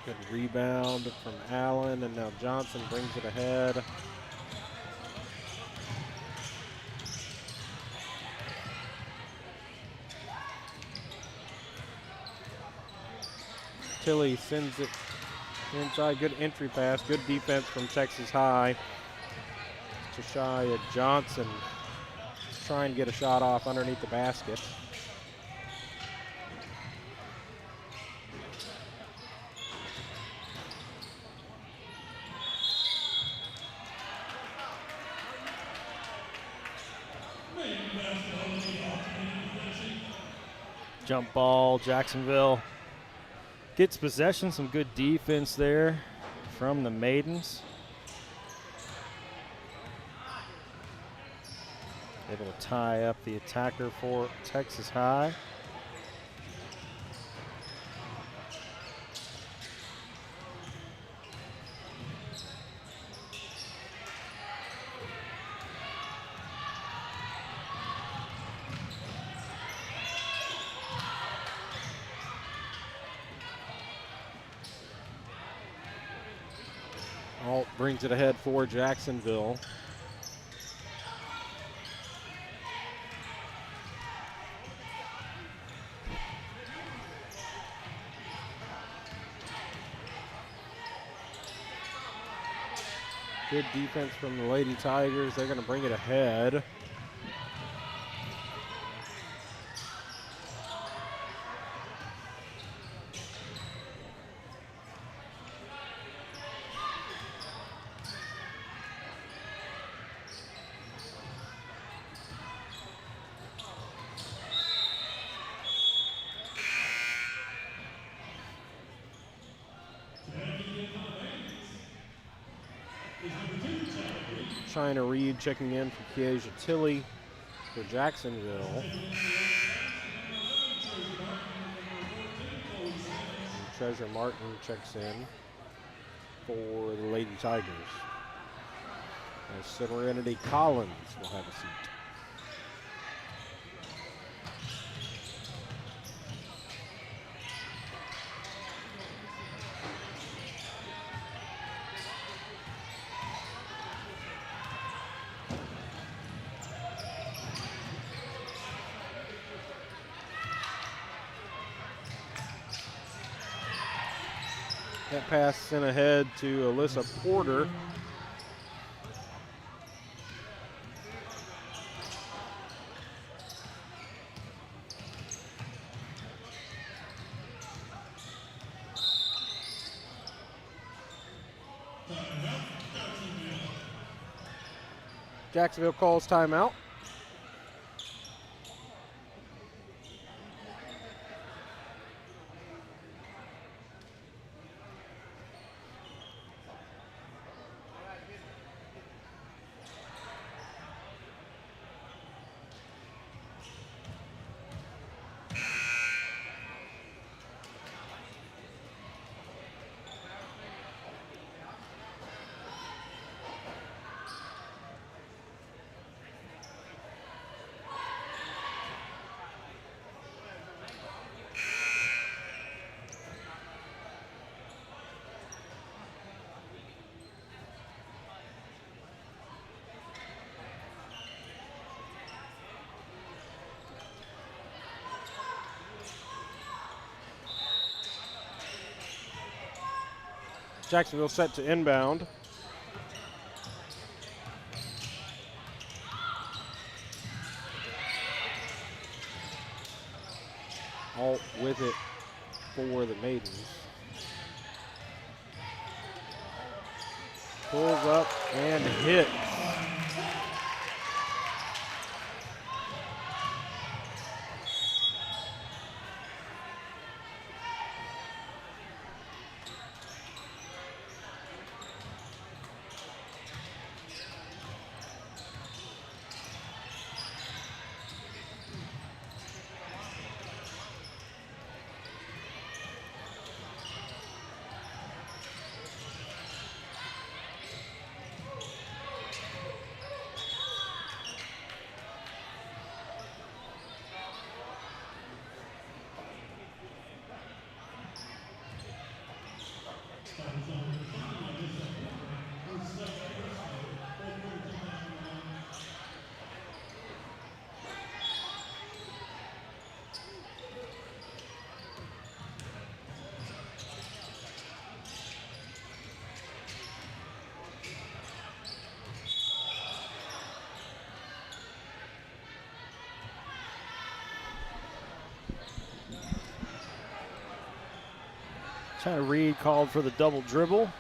S1: Good rebound from Allen, and now Johnson brings it ahead. Tilly sends it inside. Good entry pass. Good defense from Texas High. Tashia Johnson trying to get a shot off underneath the basket.
S2: Jump ball, Jacksonville gets possession, some good defense there from the Maidens. Able to tie up the attacker for Texas High.
S1: Alt brings it ahead for Jacksonville. Good defense from the Lady Tigers. They're going to bring it ahead. China Reed checking in for Keasia Tilly for Jacksonville. And Treasure Martin checks in for the Lady Tigers. As Serenity Collins will have a seat. That pass sent ahead to Alyssa Porter. Jacksonville calls timeout. Jacksonville set to inbound. Alt with it for the Maidens. Pulls up and hits.
S2: China Reed called for the double dribble.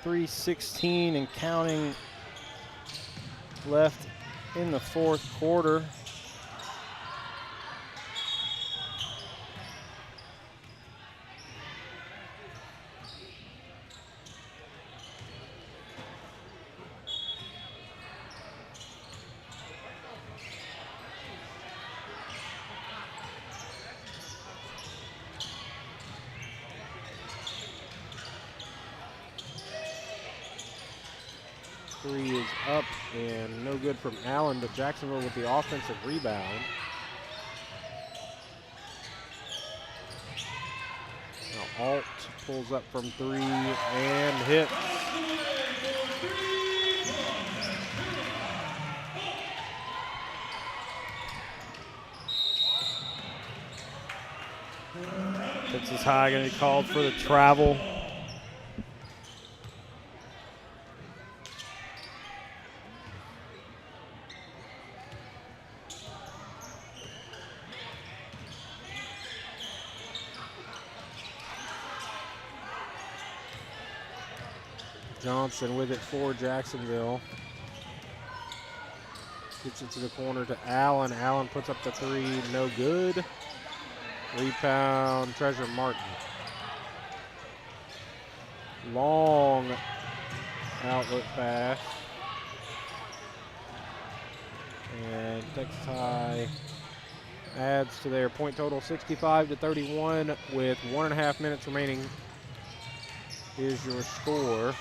S2: .316 and counting left in the fourth quarter.
S1: Three is up and no good from Allen, but Jacksonville with the offensive rebound. Now Alt pulls up from three and hits.
S2: Texas High going to be called for the travel.
S1: Johnson with it for Jacksonville. Gets it to the corner to Allen. Allen puts up the three, no good. Rebound, Treasure Martin. Long outlet pass. And Texas High adds to their point total 65-31 with 1.5 minutes remaining is your score.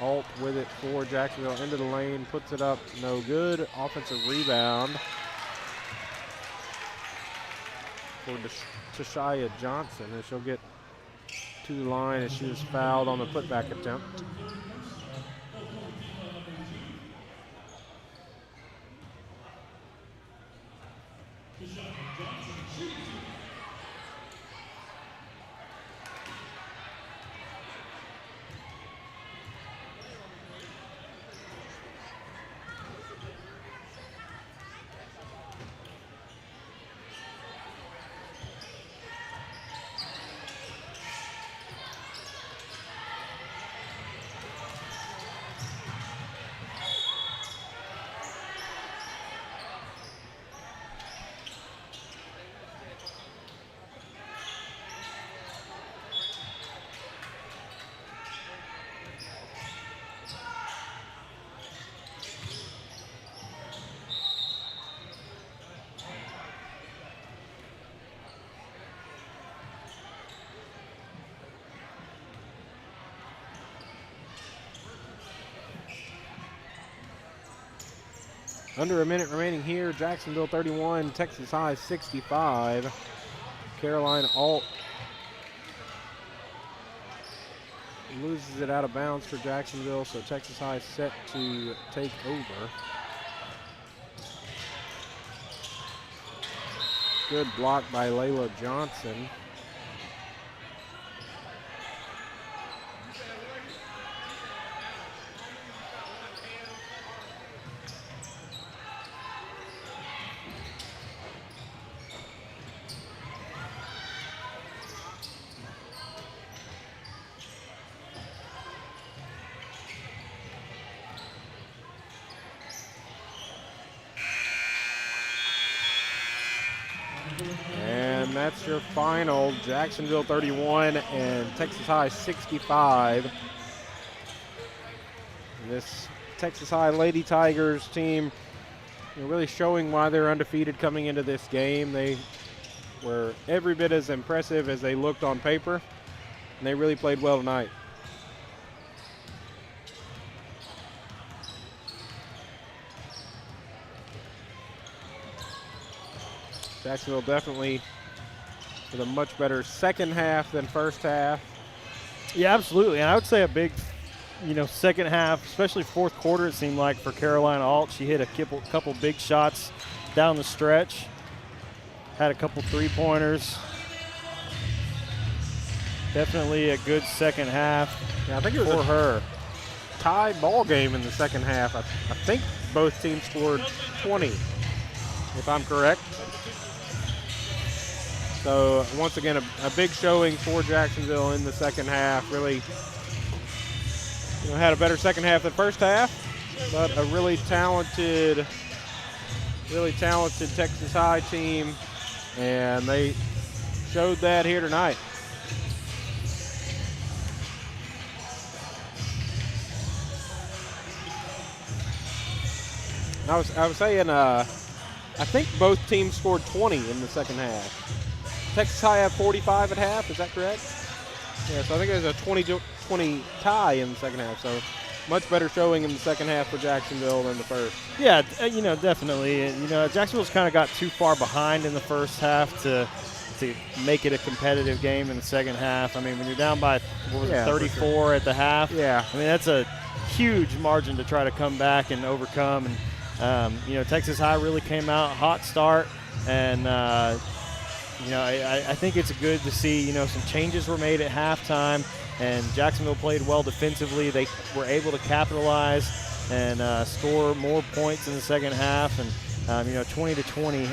S1: Alt with it for Jacksonville into the lane, puts it up, no good. Offensive rebound for Tashia Johnson, and she'll get to the line as she was fouled on the putback attempt. Under a minute remaining here. Jacksonville 31, Texas High 65. Caroline Alt loses it out of bounds for Jacksonville, so Texas High set to take over. Good block by Layla Johnson. And that's your final. Jacksonville 31 and Texas High 65. And this Texas High Lady Tigers team, really showing why they're undefeated coming into this game. They were every bit as impressive as they looked on paper, and they really played well tonight. Jacksonville definitely with a much better second half than first half.
S2: Yeah, absolutely. And I would say a big, second half, especially fourth quarter, it seemed like for Carolina Alt. She hit a couple big shots down the stretch, had a couple three-pointers. Definitely a good second half
S1: I think it was
S2: for her.
S1: Tie ball game in the second half. I think both teams scored 20, if I'm correct. So once again, a big showing for Jacksonville in the second half. Really, had a better second half than first half, but a really talented Texas High team, and they showed that here tonight. I was saying, I think both teams scored 20 in the second half. Texas High had 45 at half, is that correct? Yeah, so I think there's a 20-20 tie in the second half, so much better showing in the second half for Jacksonville than the first.
S2: Yeah, definitely. Jacksonville's kind of got too far behind in the first half to make it a competitive game in the second half. I mean, when you're down by, 34 at the half, I mean, that's a huge margin to try to come back and overcome. And, Texas High really came out, hot start, and I think it's good to see, some changes were made at halftime, and Jacksonville played well defensively. They were able to capitalize and score more points in the second half, and 20-20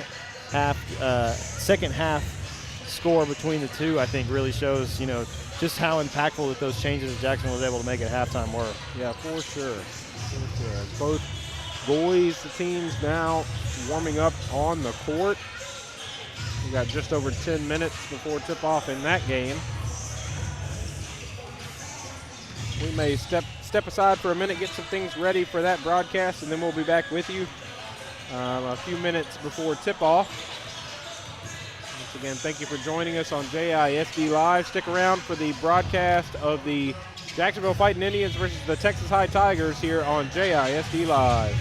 S2: second half score between the two, I think really shows, just how impactful that those changes that Jacksonville was able to make at halftime were.
S1: Yeah, for sure. Both boys, the teams now warming up on the court. We got just over 10 minutes before tip-off in that game. We may step aside for a minute, get some things ready for that broadcast, and then we'll be back with you a few minutes before tip-off. Once again, thank you for joining us on JISD Live. Stick around for the broadcast of the Jacksonville Fightin Indians versus the Texas High Tigers here on JISD Live.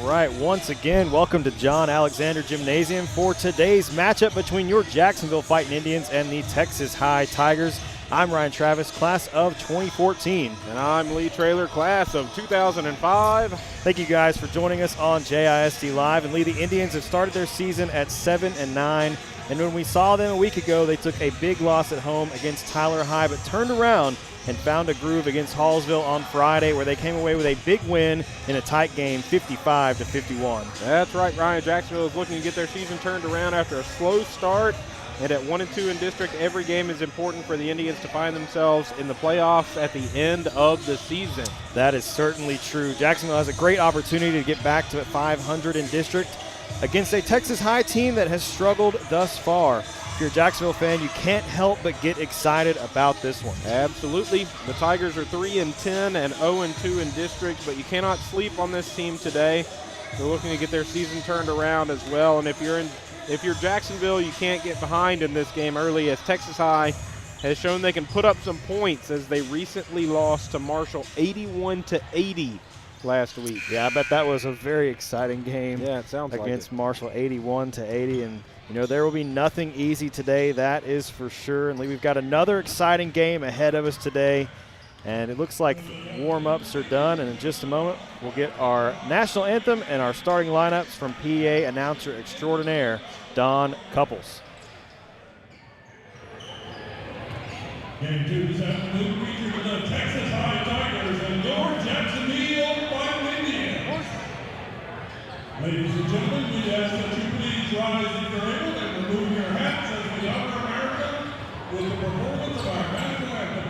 S2: right, once again, welcome to John Alexander Gymnasium for today's matchup between your Jacksonville Fightin Indians and the Texas High Tigers. I'm Ryan Travis, class of 2014.
S1: And I'm Lee Traylor, class of 2005.
S2: Thank you guys for joining us on JISD Live. And Lee, the Indians have started their season at 7-9. And when we saw them a week ago, they took a big loss at home against Tyler High, but turned around and found a groove against Hallsville on Friday, where they came away with a big win in a tight game, 55-51.
S1: That's right, Ryan. Jacksonville is looking to get their season turned around after a slow start. And at 1-2 in district, every game is important for the Indians to find themselves in the playoffs at the end of the season.
S2: That is certainly true. Jacksonville has a great opportunity to get back to 500 in district against a Texas High team that has struggled thus far. If you're a Jacksonville fan, you can't help but get excited about this one.
S1: Absolutely. The Tigers are 3-10 and 0-2 in district, but you cannot sleep on this team today. They're looking to get their season turned around as well. And if you're Jacksonville, you can't get behind in this game early, as Texas High has shown they can put up some points as they recently lost to Marshall 81-80 last week.
S2: Yeah, I bet that was a very exciting game.
S1: Yeah, it sounds like it.
S2: Against Marshall, 81-80, and you know there will be nothing easy today. That is for sure. And we've got another exciting game ahead of us today. And it looks like warm-ups are done, and in just a moment we'll get our national anthem and our starting lineups from PA announcer extraordinaire Don Couples.
S3: Game 2 this afternoon featuring the Texas High Tigers and your Jacksonville Fightin Indians. Ladies and gentlemen, we ask that you please rise if you're able and remove your hats as we honor America with the performance of our national anthem.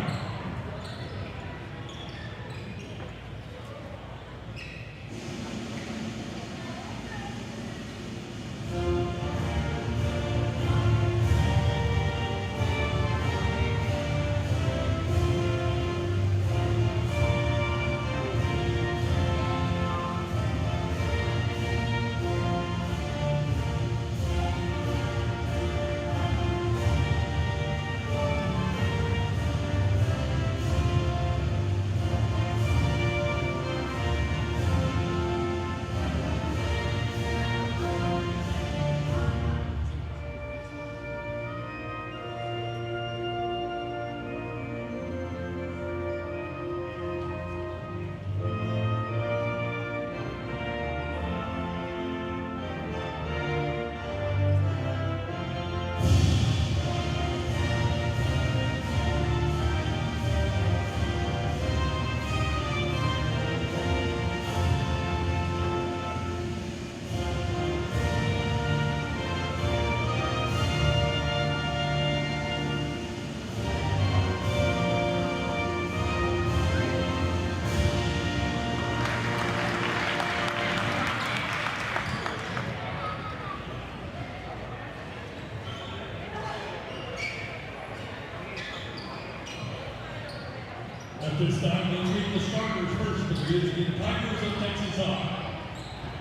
S3: At this time, we'll meet the starters first for the Indian Tigers of Texas High.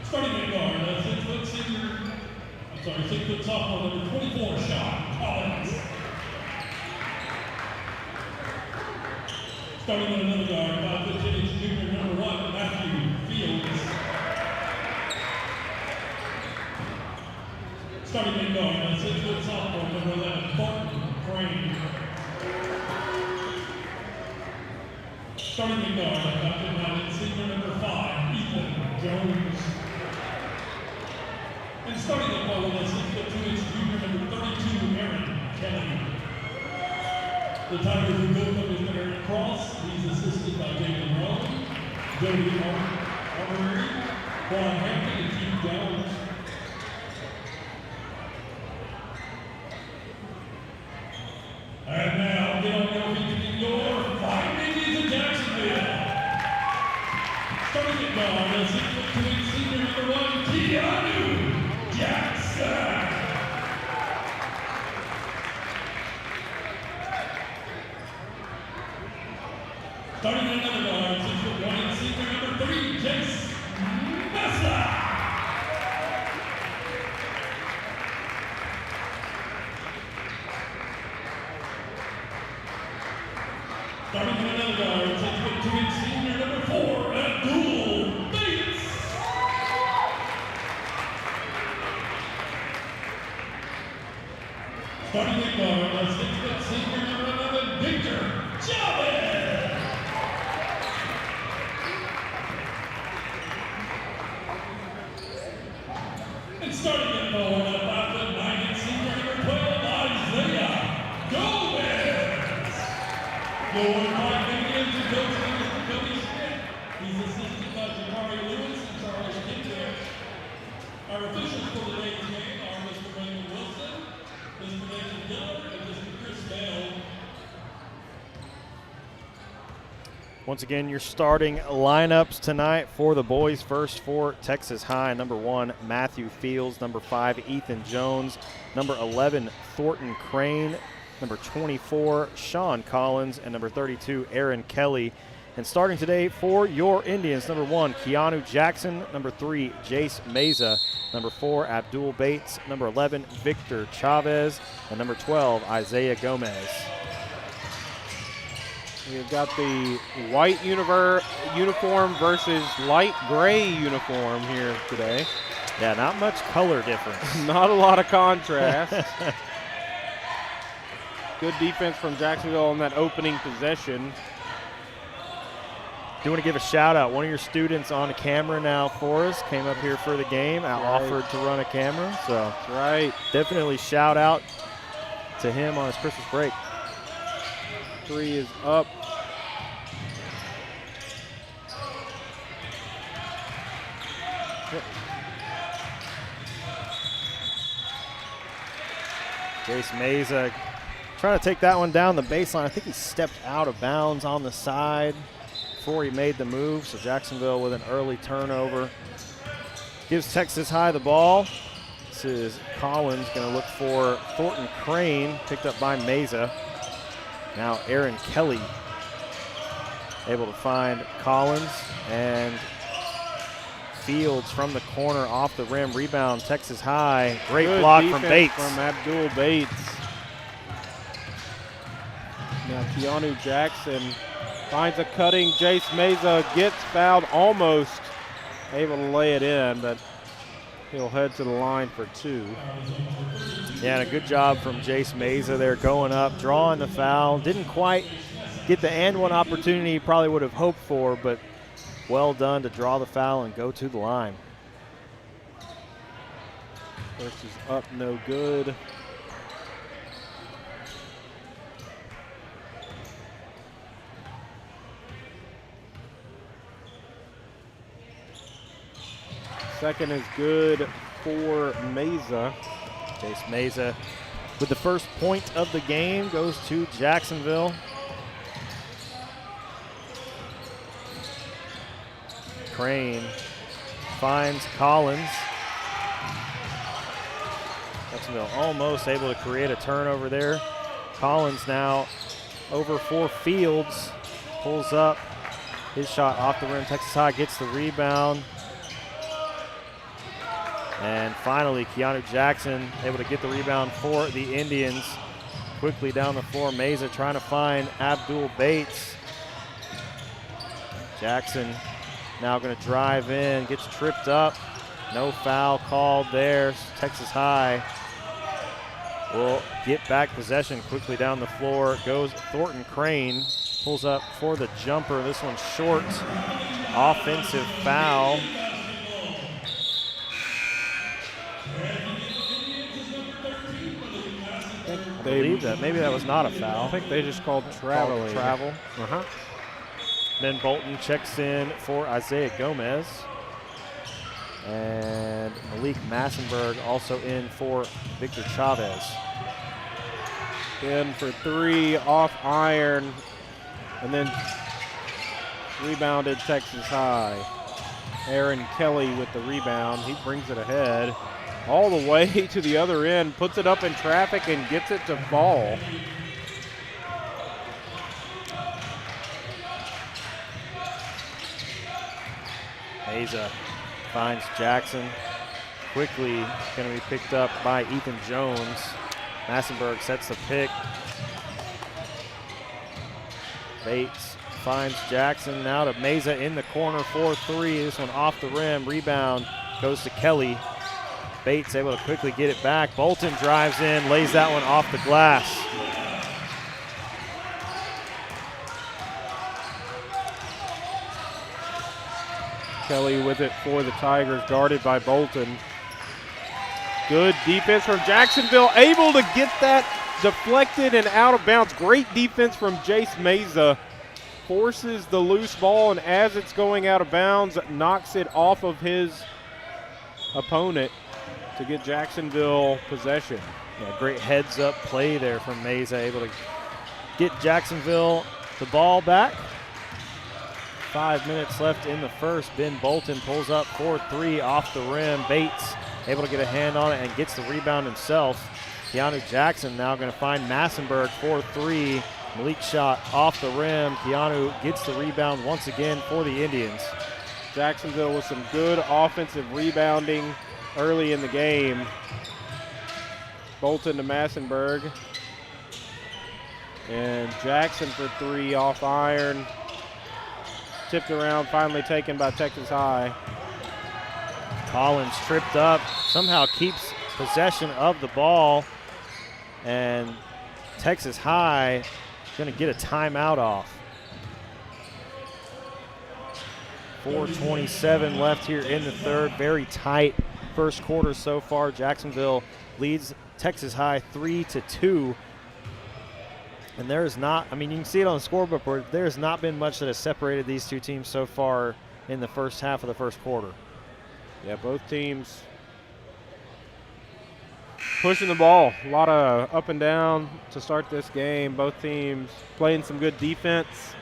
S3: Starting at guard, 6-foot sophomore, number 24, Sean Collins. Starting at another guard, 5'10" junior, number 1, Matthew Fields. Starting at guard, 6-foot sophomore, number 11, Thornton Crane. Starting at guard, senior number 5, Ethan Jones. And starting at guard, 6'2" junior, number 32, Aaron Kelly. The Tigers will go up with Aaron Cross. He's assisted by David Rowan, Jody Armory, Juan Hampton, and Keith Jones. And now, get on your feet to be your Fightin Indians of Jacksonville. Starting at guard, 6'2" senior number 1, Keanu Jackson. Starting at another guard, 6'1", senior number 3, Jace Massa. Starting at another guard, 6'2", senior number 4, Abdul Bates. Starting at guard, the 6-foot senior number 11, Victor Chavez. And starting at forward, the 5'9" senior number 12, Isaiah Gomez. Your five Indians are coaching Mr. Cody Smith. He's assisted by Jamari Lewis and Charles Kinder. Our officials for today's game are Mr. Raymond Wilson, Mr. Nathan Miller, and Mr. Chris Bell.
S2: Once again, your starting lineups tonight for the boys. First for Texas High, number 1, Matthew Fields, number 5, Ethan Jones, number 11, Thornton Crane, number 24, Sean Collins, and number 32, Aaron Kelly. And starting today for your Indians, number 1, Keanu Jackson, number 3, Jace Meza, number 4, Abdul Bates, number 11, Victor Chavez, and number 12, Isaiah Gomez.
S1: We've got the white uniform versus light gray uniform here today.
S2: Yeah, not much color difference.
S1: Not a lot of contrast. Good defense from Jacksonville on that opening possession.
S2: Do want to give a shout out. One of your students on camera now for us came up here for the game, offered to run a camera. So
S1: that's right.
S2: Definitely shout out to him on his Christmas break.
S1: 3 is up.
S2: Jace Meza trying to take that one down the baseline. I think he stepped out of bounds on the side before he made the move. So Jacksonville with an early turnover. Gives Texas High the ball. This is Collins going to look for Thornton Crane, picked up by Meza. Now Aaron Kelly able to find Collins, and Fields from the corner off the rim. Rebound, Texas High. Great
S1: Good
S2: block from
S1: defense
S2: Bates.
S1: From Abdul Bates. Now Keanu Jackson finds a cutting. Jace Meza gets fouled, almost able to lay it in, but he'll head to the line for 2.
S2: Yeah, and a good job from Jace Meza there, going up, drawing the foul. Didn't quite get the and one opportunity he probably would have hoped for, but well done to draw the foul and go to the line.
S1: First is up, no good. Second is good for Meza.
S2: Jace Meza with the first point of the game goes to Jacksonville. Crane finds Collins. Jacksonville almost able to create a turnover there. Collins now over for Fields. Pulls up. His shot off the rim. Texas High gets the rebound. And finally, Keanu Jackson able to get the rebound for the Indians. Quickly down the floor, Meza trying to find Abdul Bates. Jackson now going to drive in, gets tripped up. No foul called there. Texas High will get back possession quickly down the floor. Goes Thornton Crane, pulls up for the jumper. This one's short. Offensive foul. I believe that. Maybe that was not a foul.
S1: I think they just called travel.
S2: Uh-huh. Then Bolton checks in for Isaiah Gomez. And Malik Massenberg also in for Victor Chavez.
S1: In for 3 off iron. And then rebounded Texas High. Aaron Kelly with the rebound. He brings it ahead all the way to the other end, puts it up in traffic and gets it to fall.
S2: Meza finds Jackson. Quickly going to be picked up by Ethan Jones. Massenberg sets the pick. Bates finds Jackson. Now to Meza in the corner for 3. This one off the rim. Rebound goes to Kelly. Bates able to quickly get it back. Bolton drives in, lays that one off the glass.
S1: Kelly with it for the Tigers, guarded by Bolton. Good defense from Jacksonville, able to get that deflected and out of bounds. Great defense from Jace Meza. Forces the loose ball, and as it's going out of bounds, knocks it off of his opponent to get Jacksonville possession.
S2: Yeah, great heads-up play there from Meza, able to get Jacksonville the ball back. 5 minutes left in the first. Ben Bolton pulls up 4-3 off the rim. Bates able to get a hand on it and gets the rebound himself. Keanu Jackson now going to find Massenberg, 4-3. Malik shot off the rim. Keanu gets the rebound once again for the Indians.
S1: Jacksonville with some good offensive rebounding early in the game. Bolton to Massenberg. And Jackson for 3 off iron. Tipped around, finally taken by Texas High.
S2: Collins tripped up, somehow keeps possession of the ball, and Texas High going to get a timeout off. 4:27 left here in the third. Very tight first quarter so far. Jacksonville leads Texas High 3-2. And there is not, I mean, you can see it on the scoreboard, but there has not been much that has separated these two teams so far in the first half of the first quarter.
S1: Yeah, both teams pushing the ball. A lot of up and down to start this game. Both teams playing some good defense.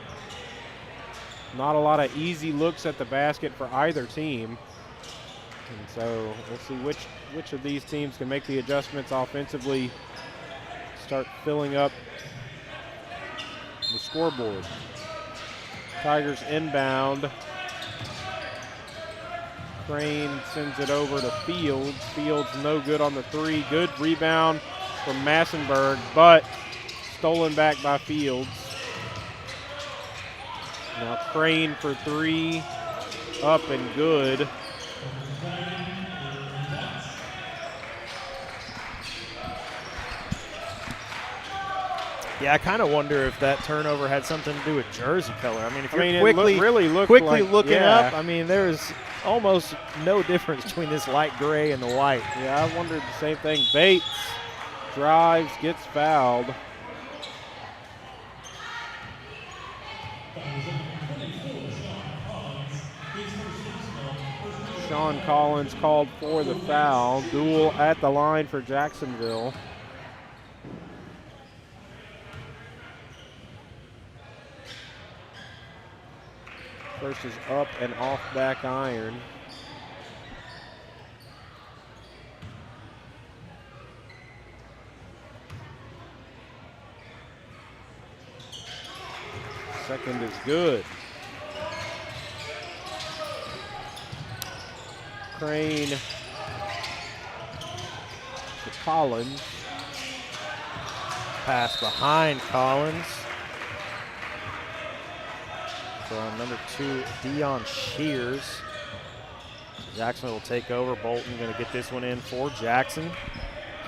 S1: Not a lot of easy looks at the basket for either team. And so we'll see which of these teams can make the adjustments offensively, start filling up the scoreboard. Tigers inbound. Crane sends it over to Fields. Fields no good on the 3. Good rebound from Massenberg, but stolen back by Fields. Now Crane for 3, up and good.
S2: Yeah, I kind of wonder if that turnover had something to do with jersey color. I mean, if you're
S1: it
S2: quickly
S1: like,
S2: looking
S1: yeah.
S2: up, I mean, there's almost no difference between this light gray and the white.
S1: Yeah, I wondered the same thing. Bates drives, gets fouled. Sean Collins called for the foul. Duel at the line for Jacksonville. First is up and off back iron. Second is good. Crane to Collins.
S2: Pass behind Collins. From number 2, Dion Shears. Jackson will take over. Bolton going to get this one in for Jackson.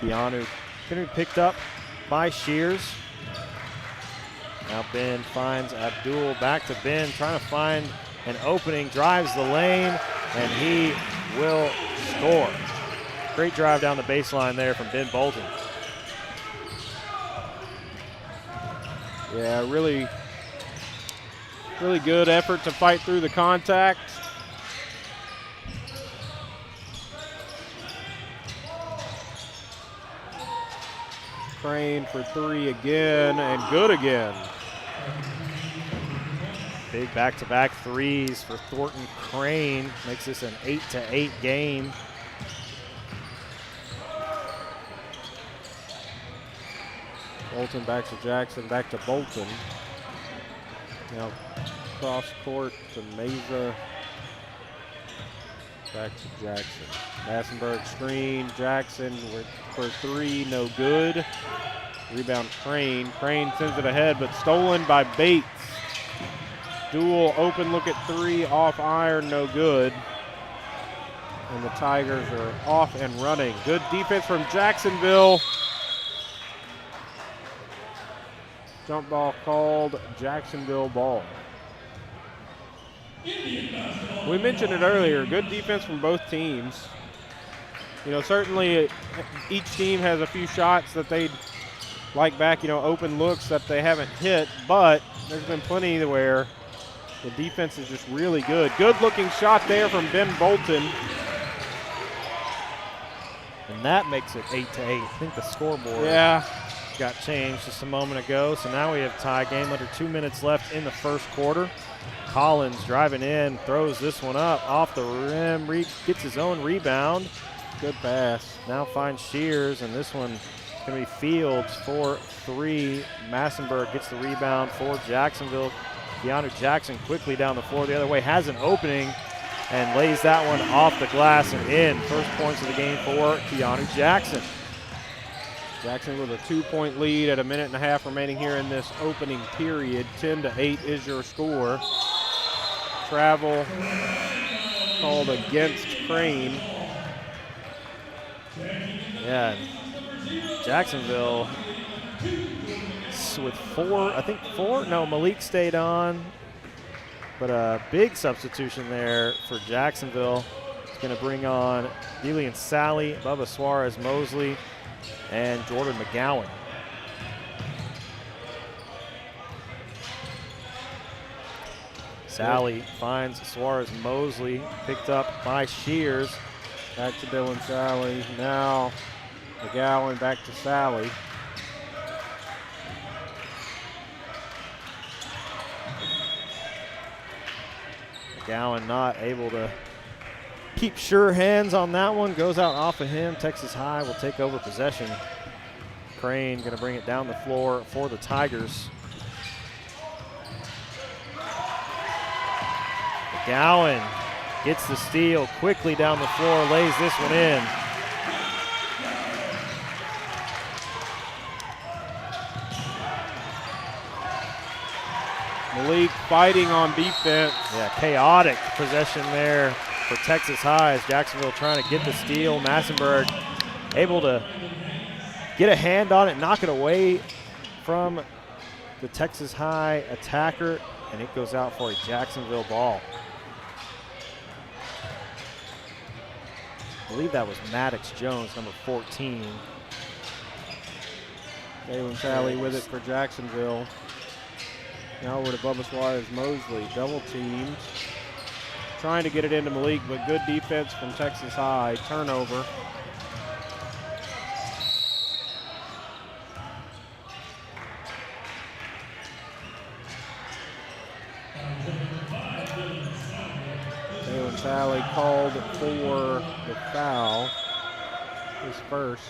S2: Keanu going to be picked up by Shears. Now Ben finds Abdul. Back to Ben, trying to find an opening. Drives the lane, and he will score. Great drive down the baseline there from Ben Bolton.
S1: Yeah, really good effort to fight through the contact. Crane for 3 again, and good again.
S2: Big back-to-back threes for Thornton Crane. Makes this an 8-8 game.
S1: Bolton back to Jackson, back to Bolton. Now cross court to Meza. Back to Jackson. Massenberg screen. Jackson for 3, no good. Rebound Crane. Crane sends it ahead, but stolen by Bates. Dual open look at 3 off iron, no good. And the Tigers are off and running. Good defense from Jacksonville. Jump ball called, Jacksonville ball. We mentioned it earlier, good defense from both teams. You know, certainly each team has a few shots that they'd like back, you know, open looks that they haven't hit, but there's been plenty where the defense is just really good. Good looking shot there from Ben Bolton.
S2: And that makes it 8-8. I think the scoreboard got changed just a moment ago. So now we have tie game, under 2 minutes left in the first quarter. Collins driving in, throws this one up off the rim, gets his own rebound.
S1: Good pass.
S2: Now finds Shears, and this one is going to be Fields for 3. Massenberg gets the rebound for Jacksonville. Keanu Jackson quickly down the floor the other way, has an opening, and lays that one off the glass and in. First points of the game for Keanu Jackson.
S1: Jackson with a 2-point lead at a minute and a half remaining here in this opening period. 10-8 is your score. Travel called against Crane.
S2: Yeah, Jacksonville with 4, I think 4. No, Malik stayed on. But a big substitution there for Jacksonville. It's going to bring on Delian Sally, Bubba Suarez Mosley, and Jordan McGowan. Sally finds Suarez Mosley, picked up by Shears.
S1: Back to Dylan Sally. Now McGowan back to Sally.
S2: McGowan not able to keep sure hands on that one. Goes out off of him. Texas High will take over possession. Crane going to bring it down the floor for the Tigers. McGowan gets the steal quickly down the floor, lays this one in.
S1: Malik fighting on defense.
S2: Yeah, chaotic possession there for Texas High as Jacksonville trying to get the steal. Massenberg able to get a hand on it, knock it away from the Texas High attacker, and it goes out for a Jacksonville ball. I believe that was Maddox Jones, number 14.
S1: Dylan Sally with it for Jacksonville. Now over to Bubba Suarez Mosley, double teamed. Trying to get it into Malik, but good defense from Texas High. Turnover. Dylan Sally called for the foul, his first.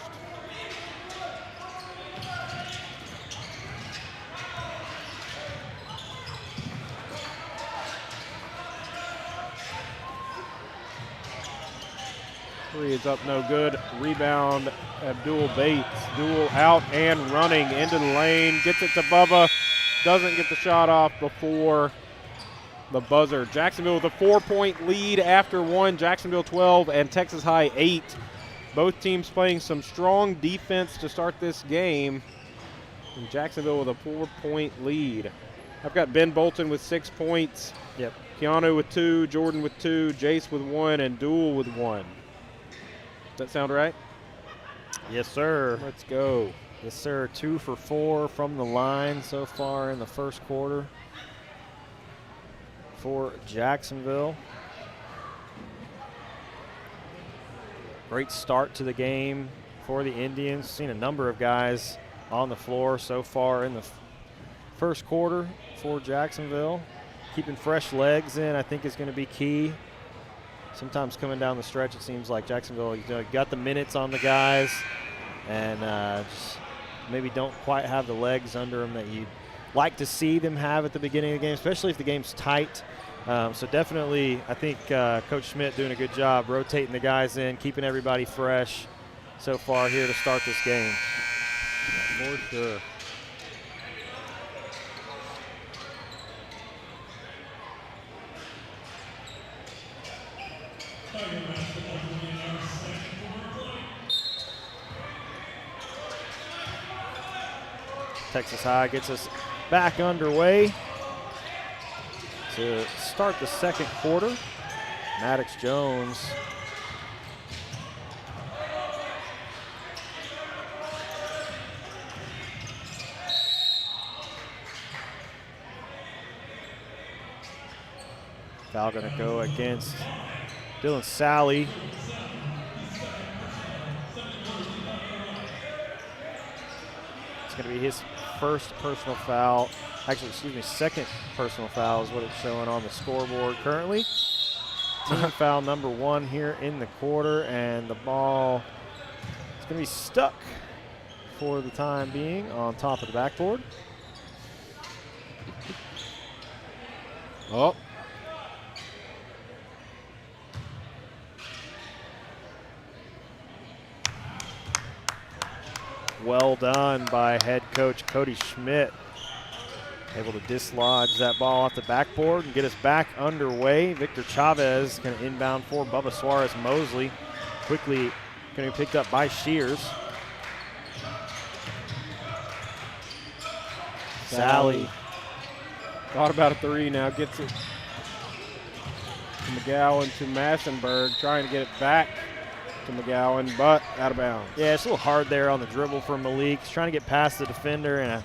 S1: Three is up, no good. Rebound, Abdul Bates. Duel out and running into the lane. Gets it to Bubba. Doesn't get the shot off before the buzzer. Jacksonville with a 4-point lead after one. Jacksonville 12 and Texas High 8. Both teams playing some strong defense to start this game. And Jacksonville with a 4-point lead. I've got Ben Bolton with 6 points.
S2: Yep.
S1: Keanu with 2, Jordan with 2, Jace with 1, and Duel with 1. Does that sound right?
S2: Yes, sir.
S1: Let's go.
S2: Yes, sir. 2 for 4 from the line so far in the first quarter for Jacksonville. Great start to the game for the Indians. Seen a number of guys on the floor so far in the first quarter for Jacksonville. Keeping fresh legs in, I think, is going to be key. Sometimes coming down the stretch, it seems like Jacksonville, got the minutes on the guys and just maybe don't quite have the legs under them that you'd like to see them have at the beginning of the game, especially if the game's tight. So definitely, I think Coach Schmidt doing a good job rotating the guys in, keeping everybody fresh so far here to start this game.
S1: For sure.
S2: Texas High gets us back underway to start the second quarter. Maddox Jones foul going to go against Dylan Sally. It's going to be his first personal foul. Actually, excuse me, second personal foul is what it's showing on the scoreboard currently. Team foul number 1 here in the quarter, and the ball is going to be stuck for the time being on top of the backboard.
S1: Oh.
S2: Well done by head coach Cody Schmidt. Able to dislodge that ball off the backboard and get us back underway. Victor Chavez going to inbound for Bubba Suarez Mosley. Quickly going to be picked up by Shears. Sally.
S1: Thought about a 3 now. Gets it to McGowan to Massenberg. Trying to get it back to McGowan, but out of bounds.
S2: Yeah, it's a little hard there on the dribble for Malik. He's trying to get past the defender, and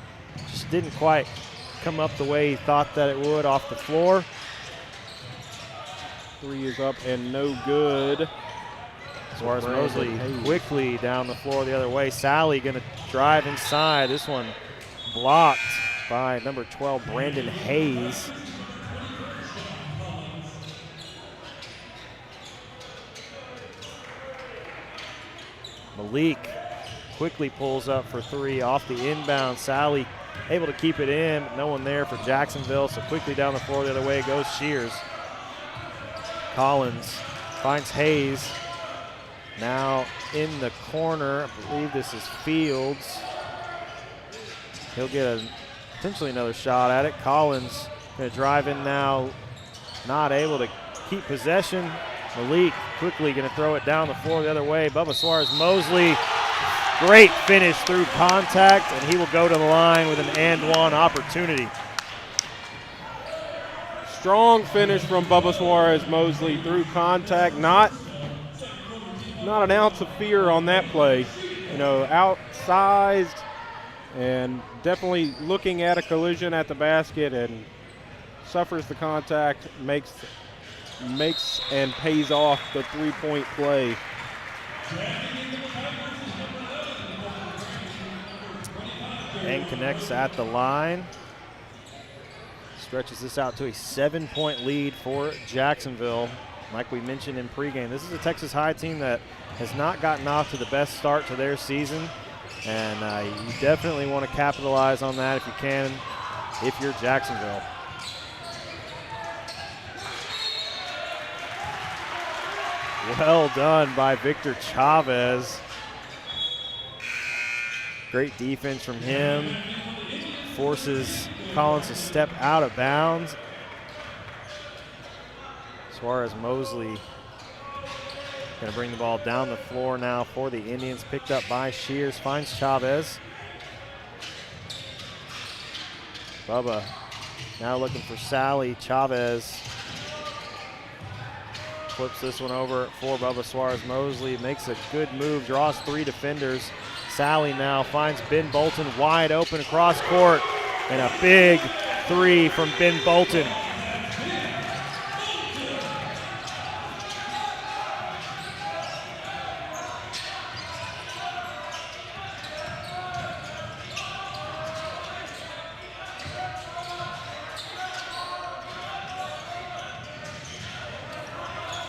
S2: just didn't quite come up the way he thought that it would off the floor.
S1: 3 is up and no good.
S2: Suarez Mosley quickly down the floor the other way. Sally going to drive inside. This one blocked by number 12, Brandon Hayes. Malik quickly pulls up for 3 off the inbound. Sally able to keep it in. No one there for Jacksonville, so quickly down the floor the other way goes Shears. Collins finds Hayes. Now in the corner, I believe this is Fields. He'll get potentially another shot at it. Collins going to drive in now, not able to keep possession. Malik quickly going to throw it down the floor the other way. Bubba Suarez Mosley, great finish through contact, and he will go to the line with an and-one opportunity.
S1: Strong finish from Bubba Suarez Mosley through contact. Not an ounce of fear on that play. You know, outsized and definitely looking at a collision at the basket and suffers the contact, makes and pays off the 3-point play.
S2: And connects at the line. Stretches this out to a 7-point lead for Jacksonville. Like we mentioned in pregame, this is a Texas High team that has not gotten off to the best start to their season. And you definitely want to capitalize on that if you can, if you're Jacksonville. Well done by Victor Chavez. Great defense from him. Forces Collins to step out of bounds. Suarez Mosley going to bring the ball down the floor now for the Indians. Picked up by Shears, finds Chavez. Bubba now looking for Sally. Chavez flips this one over for Bubba Suarez Mosley. Makes a good move, draws 3 defenders. Sally now finds Ben Bolton wide open across court. And a big 3 from Ben Bolton.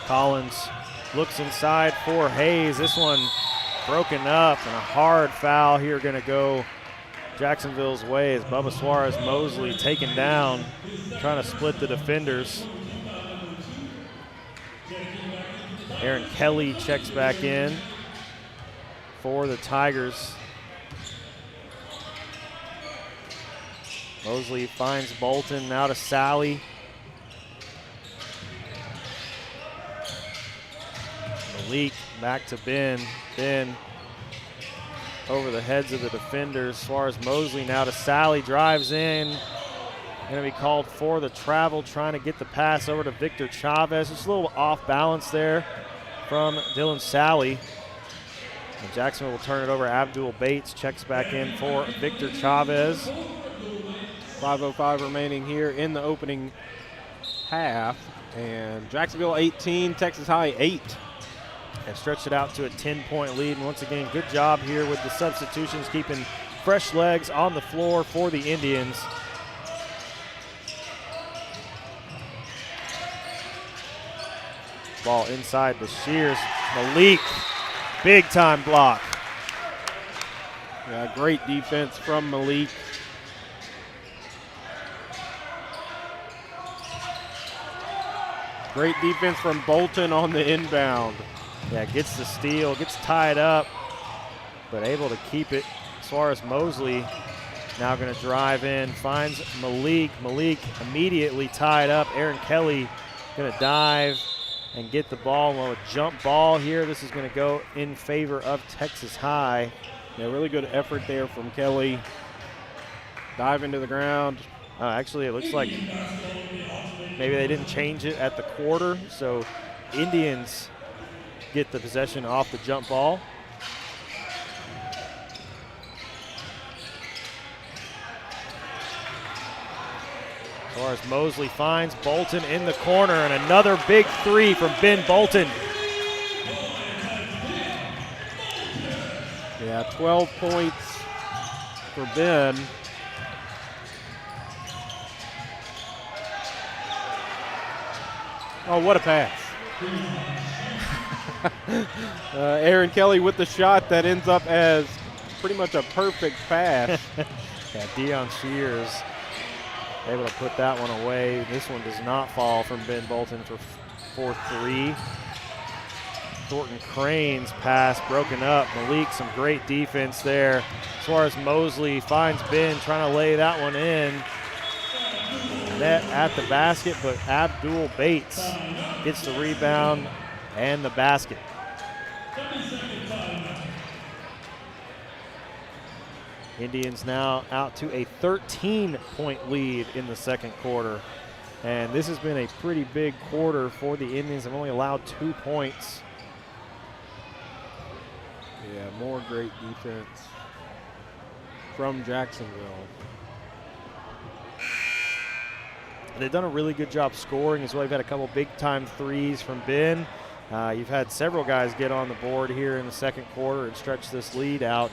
S2: Collins looks inside for Hayes. This one broken up, and a hard foul here going to go Jacksonville's way as Bubba Suarez Mosley taken down, trying to split the defenders. Aaron Kelly checks back in for the Tigers. Mosley finds Bolton, now to Sally. Malik back to Ben. Ben over the heads of the defenders. Suarez-Mosley now to Sally, drives in. Going to be called for the travel, trying to get the pass over to Victor Chavez. Just a little off balance there from Dylan Sally. And Jacksonville will turn it over. Abdul Bates checks back in for Victor Chavez.
S1: 5:05 remaining here in the opening half. And Jacksonville 18, Texas High 8.
S2: And stretched it out to a 10-point lead. And once again, good job here with the substitutions, keeping fresh legs on the floor for the Indians. Ball inside to Shears. Malik, big time block.
S1: Yeah, great defense from Malik. Great defense from Bolton on the inbound.
S2: Yeah, gets the steal, gets tied up, but able to keep it. Suarez-Mosley now going to drive in, finds Malik. Malik immediately tied up. Aaron Kelly going to dive and get the ball. Well, a jump ball here. This is going to go in favor of Texas High.
S1: Yeah, really good effort there from Kelly. Dive into the ground.
S2: Actually, it looks like maybe they didn't change it at the quarter, so Indians get the possession off the jump ball. Suarez-Mosley finds Bolton in the corner, and another big three from Ben Bolton.
S1: Yeah, 12 points for Ben. Oh, what a pass. Aaron Kelly with the shot that ends up as pretty much a perfect pass.
S2: Yeah, Deion Shears able to put that one away. This one does not fall from Ben Bolton for 4-3. Thornton Crane's pass broken up. Malik, some great defense there. Suarez-Mosley finds Ben trying to lay that one in. Net at the basket, but Abdul Bates gets the rebound and the basket. Indians now out to a 13-point lead in the second quarter. And this has been a pretty big quarter for the Indians. They've only allowed 2 points.
S1: Yeah, more great defense from Jacksonville.
S2: They've done a really good job scoring as well. You've had a couple big-time threes from Ben. You've had several guys get on the board here in the second quarter and stretch this lead out.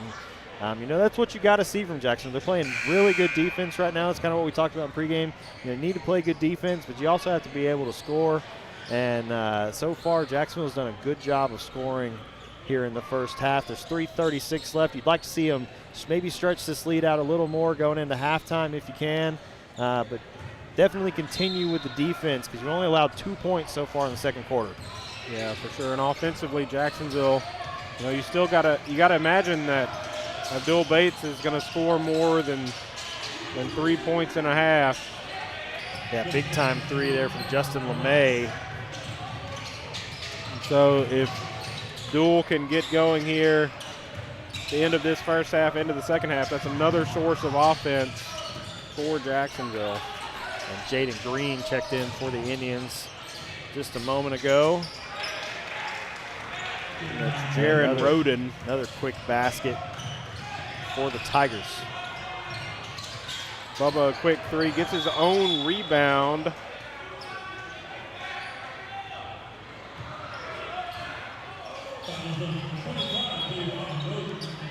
S2: And, you know, that's what you got to see from Jacksonville. They're playing really good defense right now. That's kind of what we talked about in pregame. You need to play good defense, but you also have to be able to score. And so far, Jacksonville's done a good job of scoring here in the first half. There's 3:36 left. You'd like to see them maybe stretch this lead out a little more going into halftime if you can. But definitely continue with the defense because you've only allowed 2 points so far in the second quarter.
S1: Yeah, for sure. And offensively, Jacksonville, you know, you gotta imagine that Abdul Bates is going to score more than 3 points and a half.
S2: Yeah, big time three there from Justin LeMay.
S1: So if Dual can get going here at the end of this first half, into the second half, that's another source of offense for Jacksonville.
S2: And Jaden Green checked in for the Indians just a moment ago.
S1: And that's Jaron Roden.
S2: Another quick basket for the Tigers.
S1: Bubba, a quick three, gets his own rebound.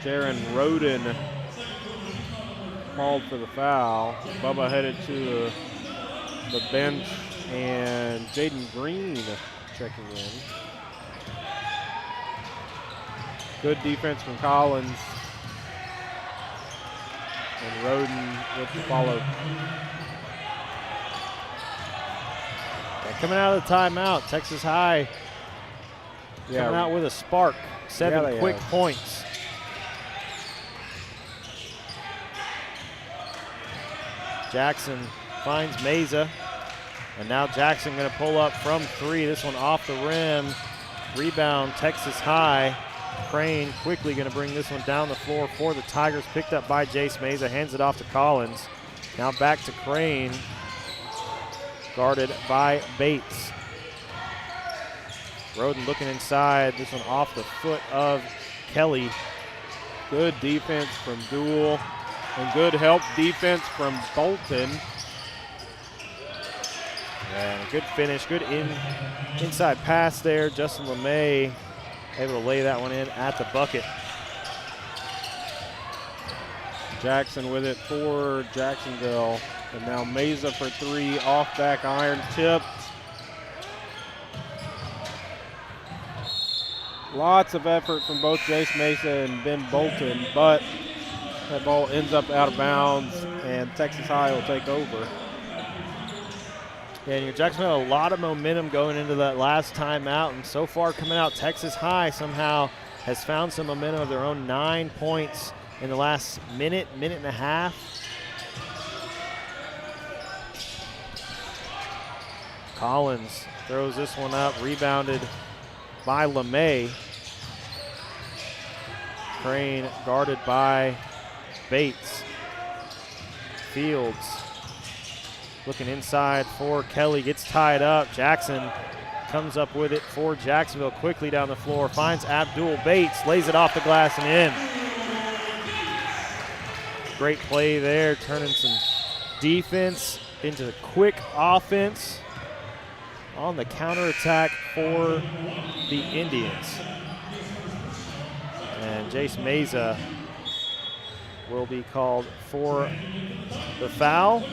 S1: Jaron Roden called for the foul. Bubba headed to the bench, and Jaden Green checking in. Good defense from Collins. And Roden with the follow.
S2: And coming out of the timeout, Texas High coming out with a spark. 7 quick points. Jackson finds Meza. And now Jackson going to pull up from three. This one off the rim. Rebound, Texas High. Crane quickly going to bring this one down the floor for the Tigers. Picked up by Jace Meza, hands it off to Collins. Now back to Crane, guarded by Bates. Roden looking inside. This one off the foot of Kelly.
S1: Good defense from Duell and good help defense from Bolton.
S2: And a good finish, good inside pass there. Justin LeMay able to lay that one in at the bucket.
S1: Jackson with it for Jacksonville. And now Meza for three, off back iron, tipped. Lots of effort from both Jace Meza and Ben Bolton, but that ball ends up out of bounds, and Texas High will take over.
S2: Yeah, and Jacksonville had a lot of momentum going into that last timeout, and so far coming out, Texas High somehow has found some momentum of their own. 9 points in the last minute and a half. Collins throws this one up, rebounded by LeMay. Crane guarded by Bates. Fields looking inside for Kelly, gets tied up. Jackson comes up with it for Jacksonville quickly down the floor, finds Abdul Bates, lays it off the glass and in. Great play there, turning some defense into quick offense on the counterattack for the Indians. And Jace Meza will be called for the foul.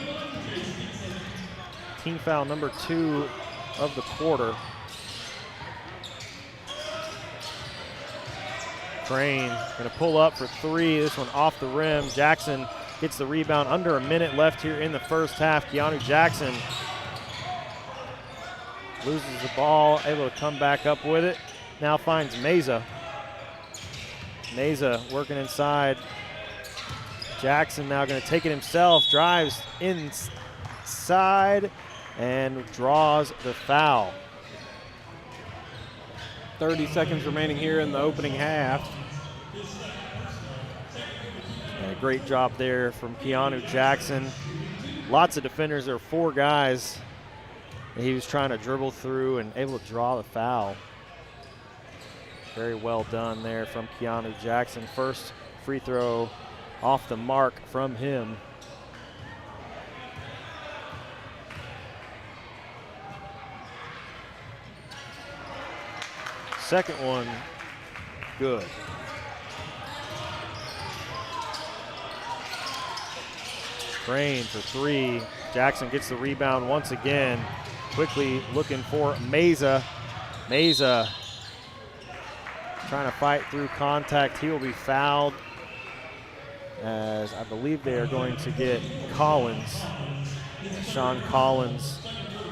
S2: Team foul number 2 of the quarter. Crane gonna pull up for three. This one off the rim. Jackson gets the rebound. Under a minute left here in the first half. Keanu Jackson loses the ball, able to come back up with it. Now finds Meza. Meza working inside. Jackson now going to take it himself, drives inside and draws the foul.
S1: 30 seconds remaining here in the opening half.
S2: And a great job there from Keanu Jackson. Lots of defenders. There are 4 guys that he was trying to dribble through and able to draw the foul. Very well done there from Keanu Jackson. First free throw off the mark from him. Second one, good. Crane for three. Jackson gets the rebound once again. Quickly looking for Meza. Meza trying to fight through contact. He will be fouled, as I believe they are going to get Collins. Sean Collins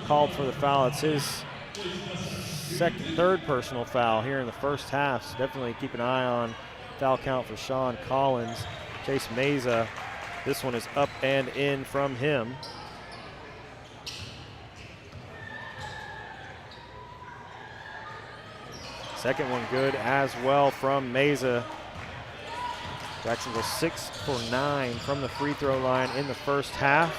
S2: called for the foul. It's his third personal foul here in the first half, so definitely keep an eye on foul count for Sean Collins. Chase Meza, this one is up and in from him. Second one good as well from Meza. Jacksonville 6 for 9 from the free throw line in the first half.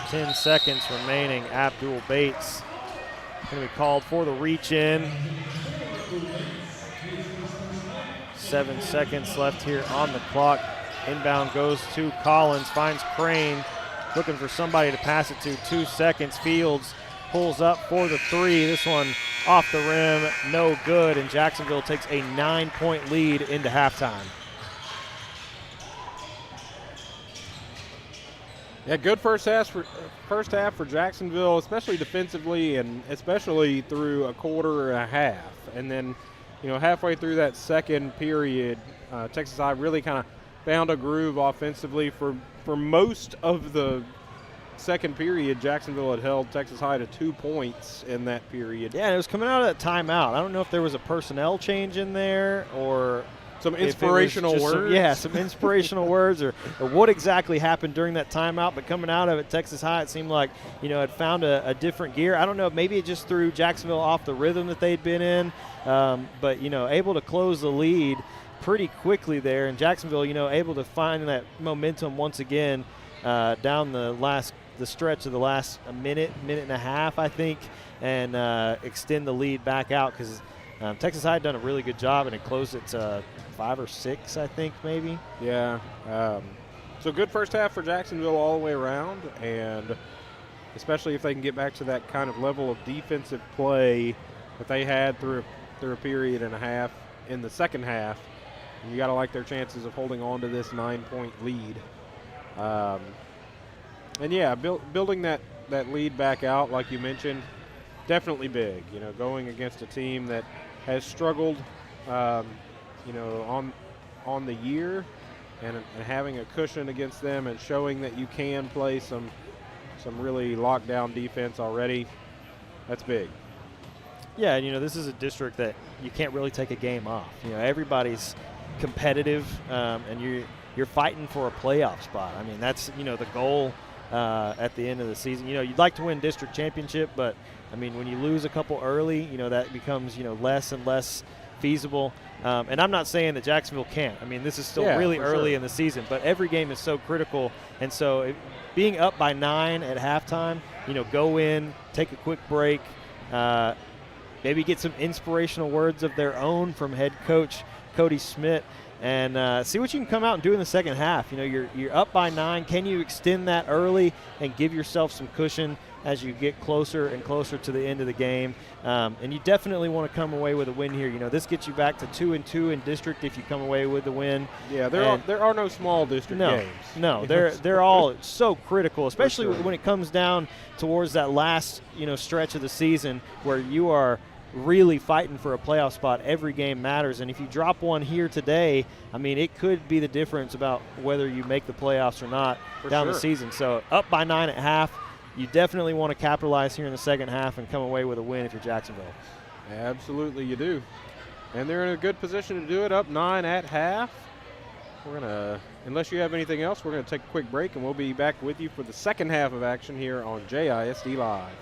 S2: 10 seconds remaining. Abdul Bates going to be called for the reach in. 7 seconds left here on the clock. Inbound goes to Collins, finds Crane, looking for somebody to pass it to. 2 seconds. Fields pulls up for the three. This one off the rim, no good, and Jacksonville takes a 9-point lead into halftime.
S1: Yeah, good first half for Jacksonville, especially defensively and especially through a quarter and a half. And then, halfway through that second period, Texas High really kind of found a groove offensively. For most of the second period, Jacksonville had held Texas High to 2 points in that period.
S2: Yeah, and it was coming out of that timeout. I don't know if there was a personnel change in there or
S1: Some
S2: if it was
S1: inspirational
S2: just
S1: words.
S2: some inspirational words or what exactly happened during that timeout. But coming out of it, Texas High, it seemed like, had found a different gear. I don't know, maybe it just threw Jacksonville off the rhythm that they'd been in. But, able to close the lead pretty quickly there. And Jacksonville, able to find that momentum once again down the stretch of the last minute and a half, I think, and extend the lead back out because Texas High had done a really good job, and it closed at 5 or 6, I think, maybe.
S1: Yeah. So good first half for Jacksonville all the way around, and especially if they can get back to that kind of level of defensive play that they had through a period and a half in the second half. You got to like their chances of holding on to this 9-point lead. And yeah, building that lead back out, like you mentioned, definitely big. Going against a team that has struggled, on the year, and having a cushion against them, and showing that you can play some really lockdown defense already. That's big.
S2: Yeah, this is a district that you can't really take a game off. Everybody's competitive, and you're fighting for a playoff spot. I mean, that's the goal at the end of the season. You'd like to win district championship, but I mean, when you lose a couple early, that becomes less and less feasible. And I'm not saying that Jacksonville can't. I mean, this is still really early in the season, but every game is so critical. And so being up by 9 at halftime, go in, take a quick break, maybe get some inspirational words of their own from head coach Cody Schmidt, and see what you can come out and do in the second half. You're up by 9. Can you extend that early and give yourself some cushion as you get closer and closer to the end of the game? And you definitely want to come away with a win here. This gets you back to 2-2 in district if you come away with the win.
S1: Yeah, there are no small district games.
S2: No, they're all so critical, especially when it comes down towards that last stretch of the season where you are really fighting for a playoff spot. Every game matters, and if you drop one here today, I mean, it could be the difference about whether you make the playoffs or not down the season. So up by 9 at half, you definitely want to capitalize here in the second half and come away with a win if you're Jacksonville.
S1: Absolutely, you do. And they're in a good position to do it, up 9 at half. We're going to, unless you have anything else, we're going to take a quick break, and we'll be back with you for the second half of action here on JISD Live.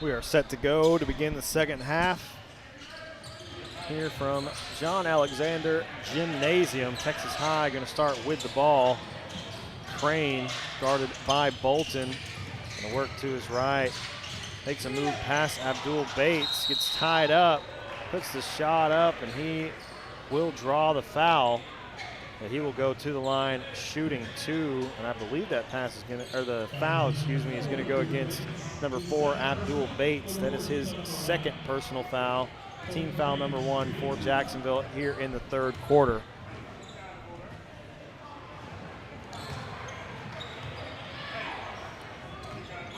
S2: We are set to go to begin the second half. Here from John Alexander Gymnasium. Texas High going to start with the ball. Crane guarded by Bolton. Going to work to his right. Makes a move past Abdul Bates. Gets tied up. Puts the shot up, and he will draw the foul. And he will go to the line shooting 2, and I believe that pass is going to, or the foul, excuse me, is going to go against number 4, Abdul Bates. That is his second personal foul. Team foul number 1 for Jacksonville here in the third quarter.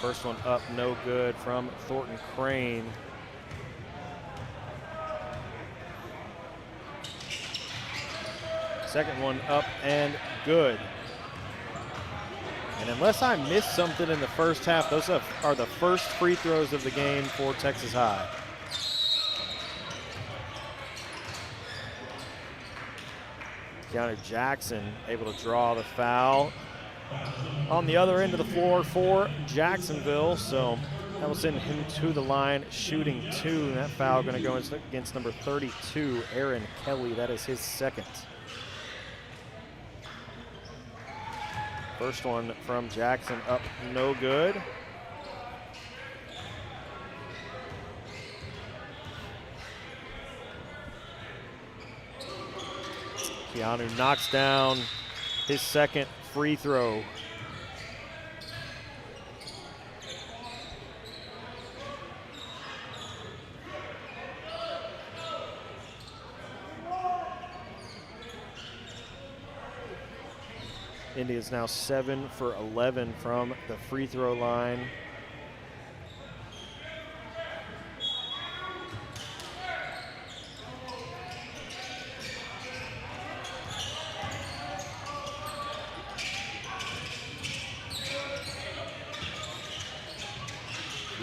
S2: First one up, no good from Thornton Crane. Second one up and good. And unless I missed something in the first half, those are the first free throws of the game for Texas High. Keanu Jackson able to draw the foul on the other end of the floor for Jacksonville. So that will send him to the line shooting 2. And that foul going to go against number 32, Aaron Kelly. That is his second. First one from Jackson up, no good. Keanu knocks down his second free throw. Indians now 7 for 11 from the free throw line.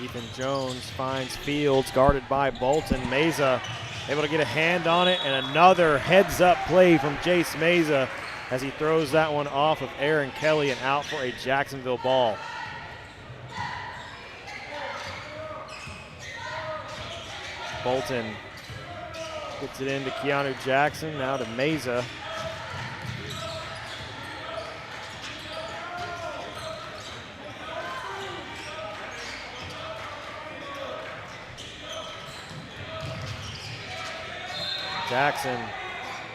S2: Ethan Jones finds Fields, guarded by Bolton. Meza able to get a hand on it, and another heads-up play from Jace Meza as he throws that one off of Aaron Kelly and out for a Jacksonville ball. Bolton gets it into Keanu Jackson, now to Meza. Jackson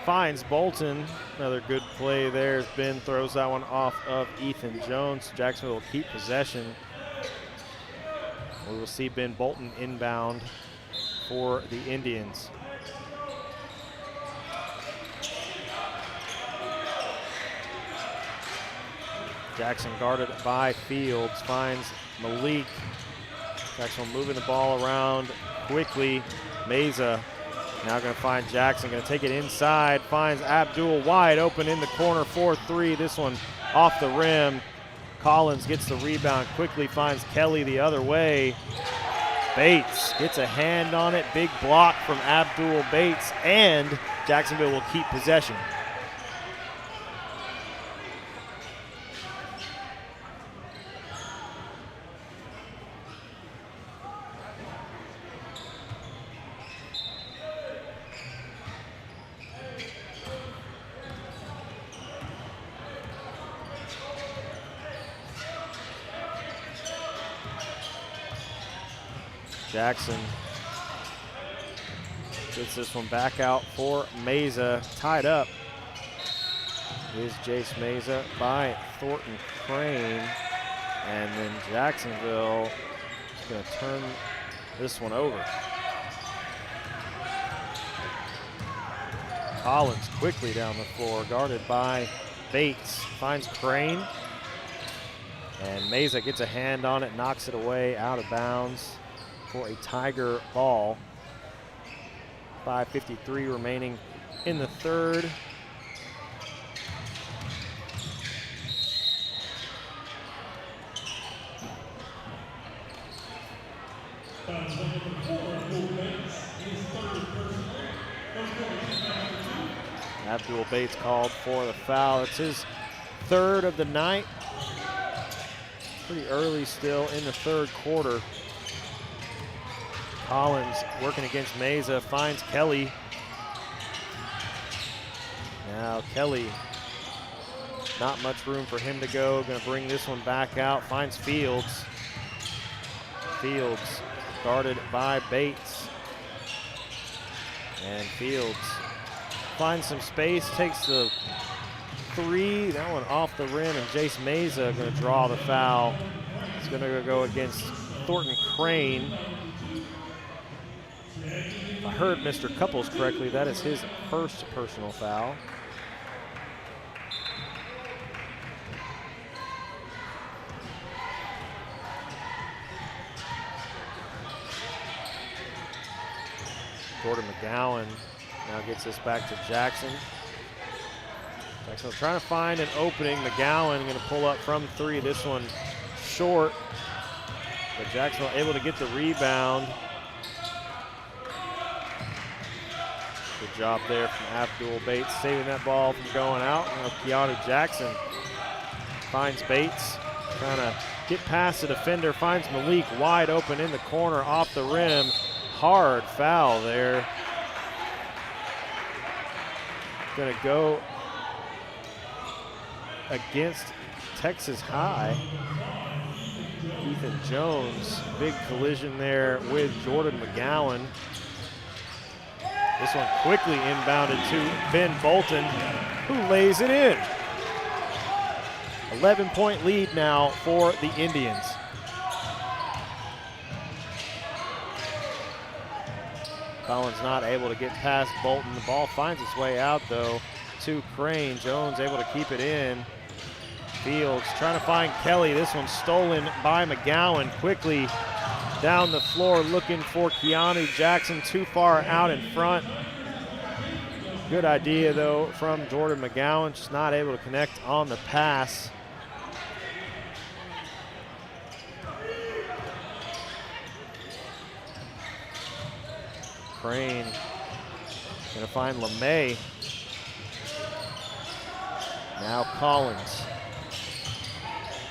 S2: finds Bolton. Another good play there. Ben throws that one off of Ethan Jones. Jacksonville will keep possession. We will see Ben Bolton inbound for the Indians. Jackson guarded by Fields, finds Malik. Jackson moving the ball around quickly. Meza now going to find Jackson, going to take it inside, finds Abdul wide open in the corner, 4-3. This one off the rim. Collins gets the rebound, quickly finds Kelly the other way. Bates gets a hand on it, big block from Abdul Bates, and Jacksonville will keep possession. Jackson gets this one back out for Meza. Tied up is Jace Meza by Thornton Crane. And then Jacksonville is going to turn this one over. Collins quickly down the floor, guarded by Bates. Finds Crane. And Meza gets a hand on it, knocks it away, out of bounds for a Tiger ball. 5:53 remaining in the third. Abdul Bates called for the foul. It's his third of the night. Pretty early still in the third quarter. Collins working against Meza, finds Kelly. Now Kelly, not much room for him to go. Gonna bring this one back out, finds Fields. Fields guarded by Bates. And Fields finds some space, takes the three, that one off the rim, and Jace Meza gonna draw the foul. It's gonna go against Thornton Crane. If I heard Mr. Couples correctly, that is his first personal foul. Jordan McGowan now gets this back to Jackson. Jacksonville trying to find an opening. McGowan going to pull up from three. This one short, but Jacksonville able to get the rebound. Good job there from Abdul Bates, saving that ball from going out. Now Keanu Jackson finds Bates, trying to get past the defender, finds Malik wide open in the corner off the rim. Hard foul there. Gonna go against Texas High. Ethan Jones, big collision there with Jordan McGowan. This one quickly inbounded to Ben Bolton, who lays it in. 11-point lead now for the Indians. Collins not able to get past Bolton. The ball finds its way out though to Crane. Jones able to keep it in. Fields trying to find Kelly. This one stolen by McGowan. Quickly down the floor looking for Keanu Jackson, too far out in front. Good idea though from Jordan McGowan, just not able to connect on the pass. Crane gonna find LeMay. Now Collins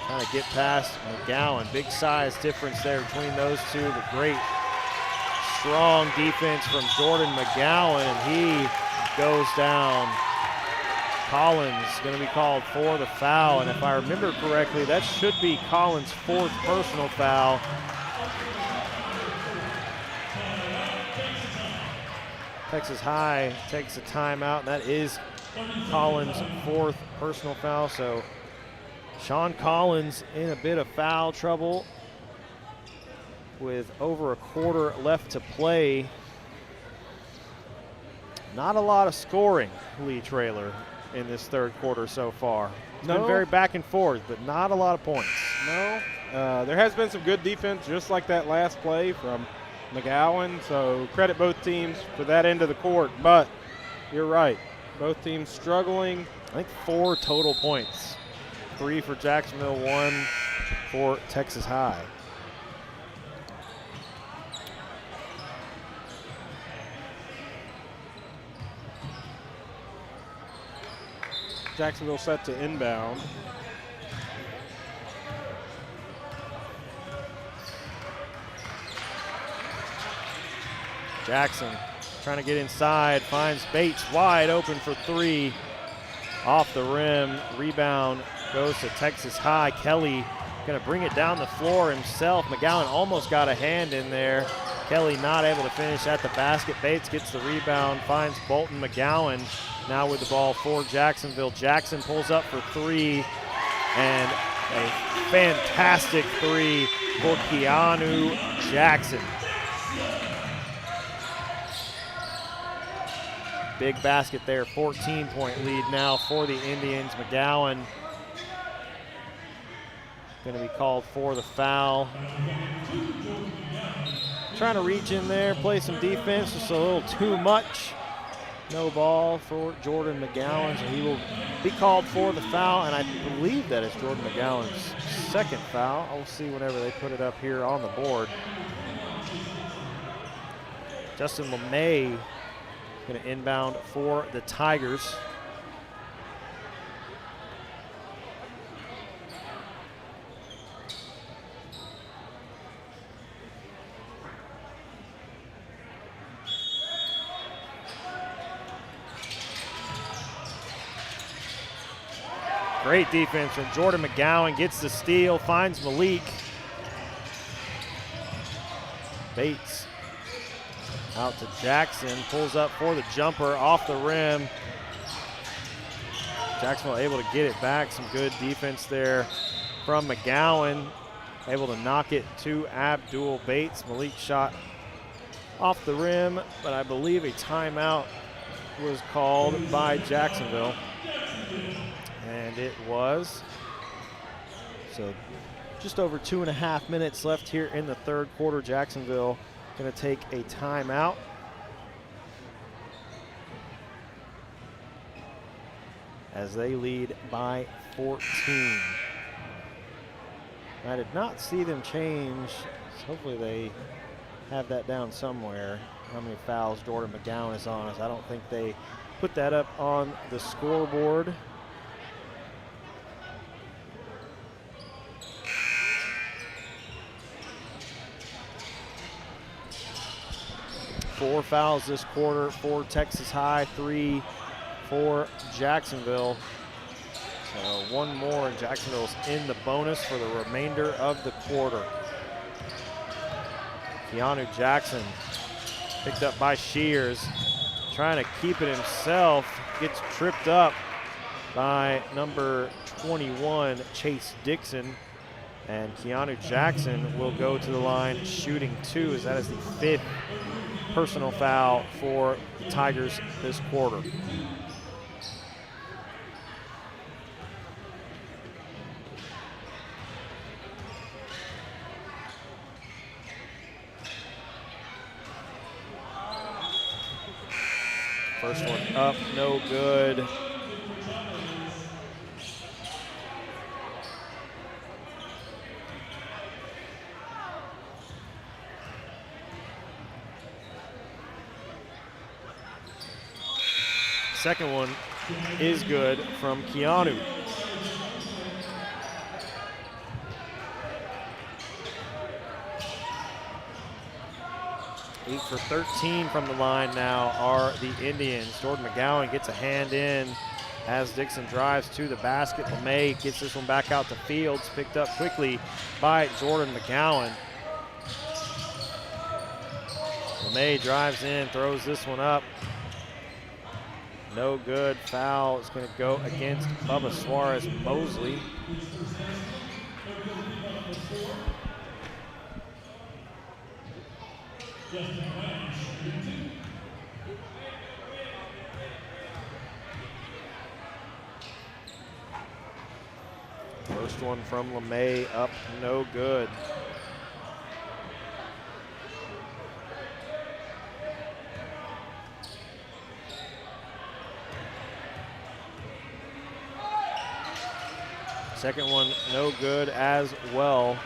S2: trying to get past McGowan. Big size difference there between those two, but great strong defense from Jordan McGowan, and he goes down. Collins gonna be called for the foul, and if I remember correctly, that should be Collins' fourth personal foul. Texas High takes a timeout, and that is Collins' fourth personal foul. So Sean Collins in a bit of foul trouble with over a quarter left to play. Not a lot of scoring, Lee Traylor, in this third quarter so far. It's been very back and forth, but not a lot of points.
S1: No, there has been some good defense, just like that last play from McGowan, so credit both teams for that end of the court, but you're right, both teams struggling.
S2: I think 4 total points. 3 for Jacksonville, 1 for Texas High.
S1: Jacksonville set to inbound.
S2: Jackson trying to get inside, finds Bates wide open for 3. Off the rim, rebound goes to Texas High. Kelly gonna bring it down the floor himself. McGowan almost got a hand in there. Kelly not able to finish at the basket. Bates gets the rebound, finds Bolton. McGowan now with the ball for Jacksonville. Jackson pulls up for 3, and a fantastic 3 for Keanu Jackson. Big basket there, 14-point lead now for the Indians. McGowan gonna be called for the foul. Trying to reach in there, play some defense, just a little too much. No ball for Jordan McGowan, so he will be called for the foul, and I believe that is Jordan McGowan's second foul. I'll see whenever they put it up here on the board. Justin LeMay going to inbound for the Tigers. Great defense from Jordan McGowan. Gets the steal, finds Malik. Bates out to Jackson, pulls up for the jumper off the rim. Jacksonville able to get it back. Some good defense there from McGowan. Able to knock it to Abdul Bates. Malik shot off the rim, but I believe a timeout was called by Jacksonville. And it was. So just over 2.5 minutes left here in the third quarter. Jacksonville going to take a timeout. As they lead by 14. I did not see them change. So hopefully they have that down somewhere. How many fouls Jordan McGowan is on us. I don't think they put that up on the scoreboard. Four fouls this quarter for Texas High, 3 for Jacksonville. So one more, and Jacksonville's in the bonus for the remainder of the quarter. Keanu Jackson picked up by Shears, trying to keep it himself, gets tripped up by number 21, Chase Dixon. And Keanu Jackson will go to the line shooting 2, as that is the 5th personal foul for the Tigers this quarter. First one up, no good. Second one is good from Keanu. Eight for 13 from the line now are the Indians. Jordan McGowan gets a hand in as Dixon drives to the basket. LeMay gets this one back out to Fields, picked up quickly by Jordan McGowan. LeMay drives in, throws this one up. No good. Foul is going to go against Bubba Suarez-Mosley. First one from LeMay up, no good. Second one, no good as well.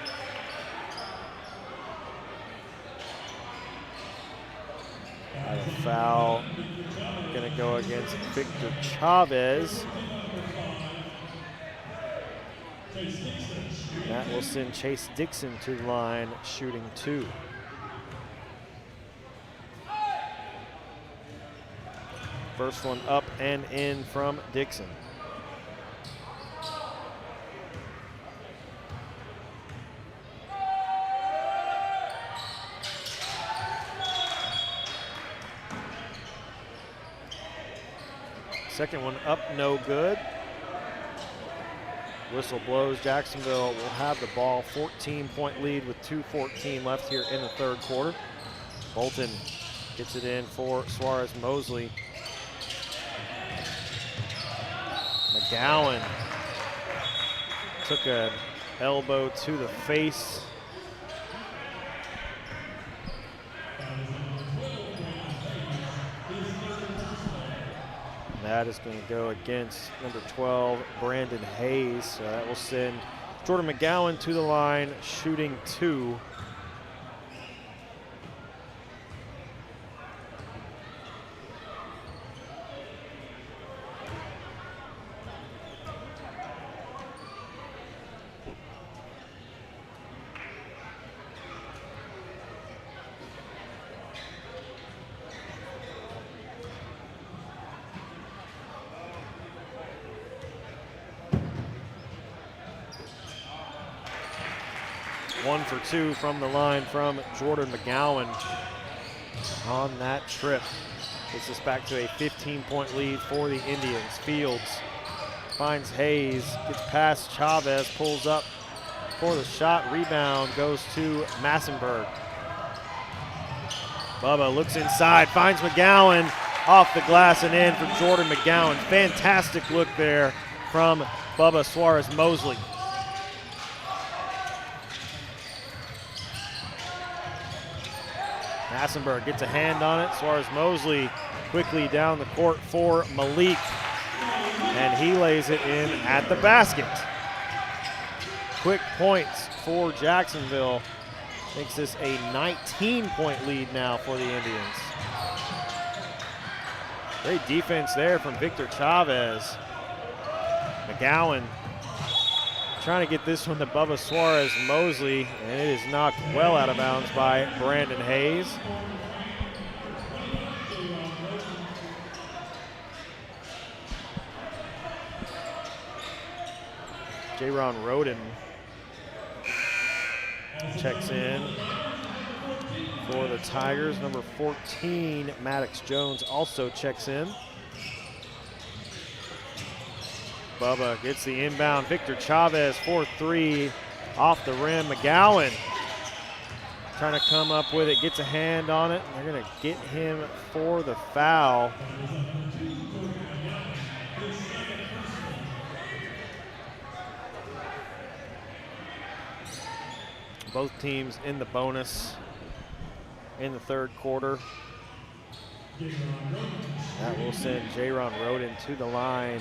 S2: A foul going to go against Victor Chavez. That will send Chase Dixon to the line, shooting 2. First one up and in from Dixon. Second one up, no good. Whistle blows. Jacksonville will have the ball. 14-point lead with 2:14 left here in the third quarter. Bolton gets it in for Suarez-Mosley. McGowan took an elbow to the face. That is going to go against number 12, Brandon Hayes. So that will send Jordan McGowan to the line, shooting 2. 1 for 2 from the line from Jordan McGowan on that trip. Gets us back to a 15-point lead for the Indians. Fields finds Hayes, gets past Chavez, pulls up for the shot. Rebound goes to Massenberg. Bubba looks inside, finds McGowan, off the glass and in for Jordan McGowan. Fantastic look there from Bubba Suarez-Mosley. Massenberg gets a hand on it. Suarez-Mosley quickly down the court for Malik, and he lays it in at the basket. Quick points for Jacksonville. Makes this a 19-point lead now for the Indians. Great defense there from Victor Chavez. McGowan trying to get this one to Bubba Suarez-Mosley, and it is knocked well out of bounds by Brandon Hayes. Jaron Roden checks in for the Tigers. Number 14, Maddox Jones, also checks in. Bubba gets the inbound. Victor Chavez for 3 off the rim. McGowan trying to come up with it, gets a hand on it. They're going to get him for the foul. Both teams in the bonus in the third quarter. That will send Jaron Roden to the line,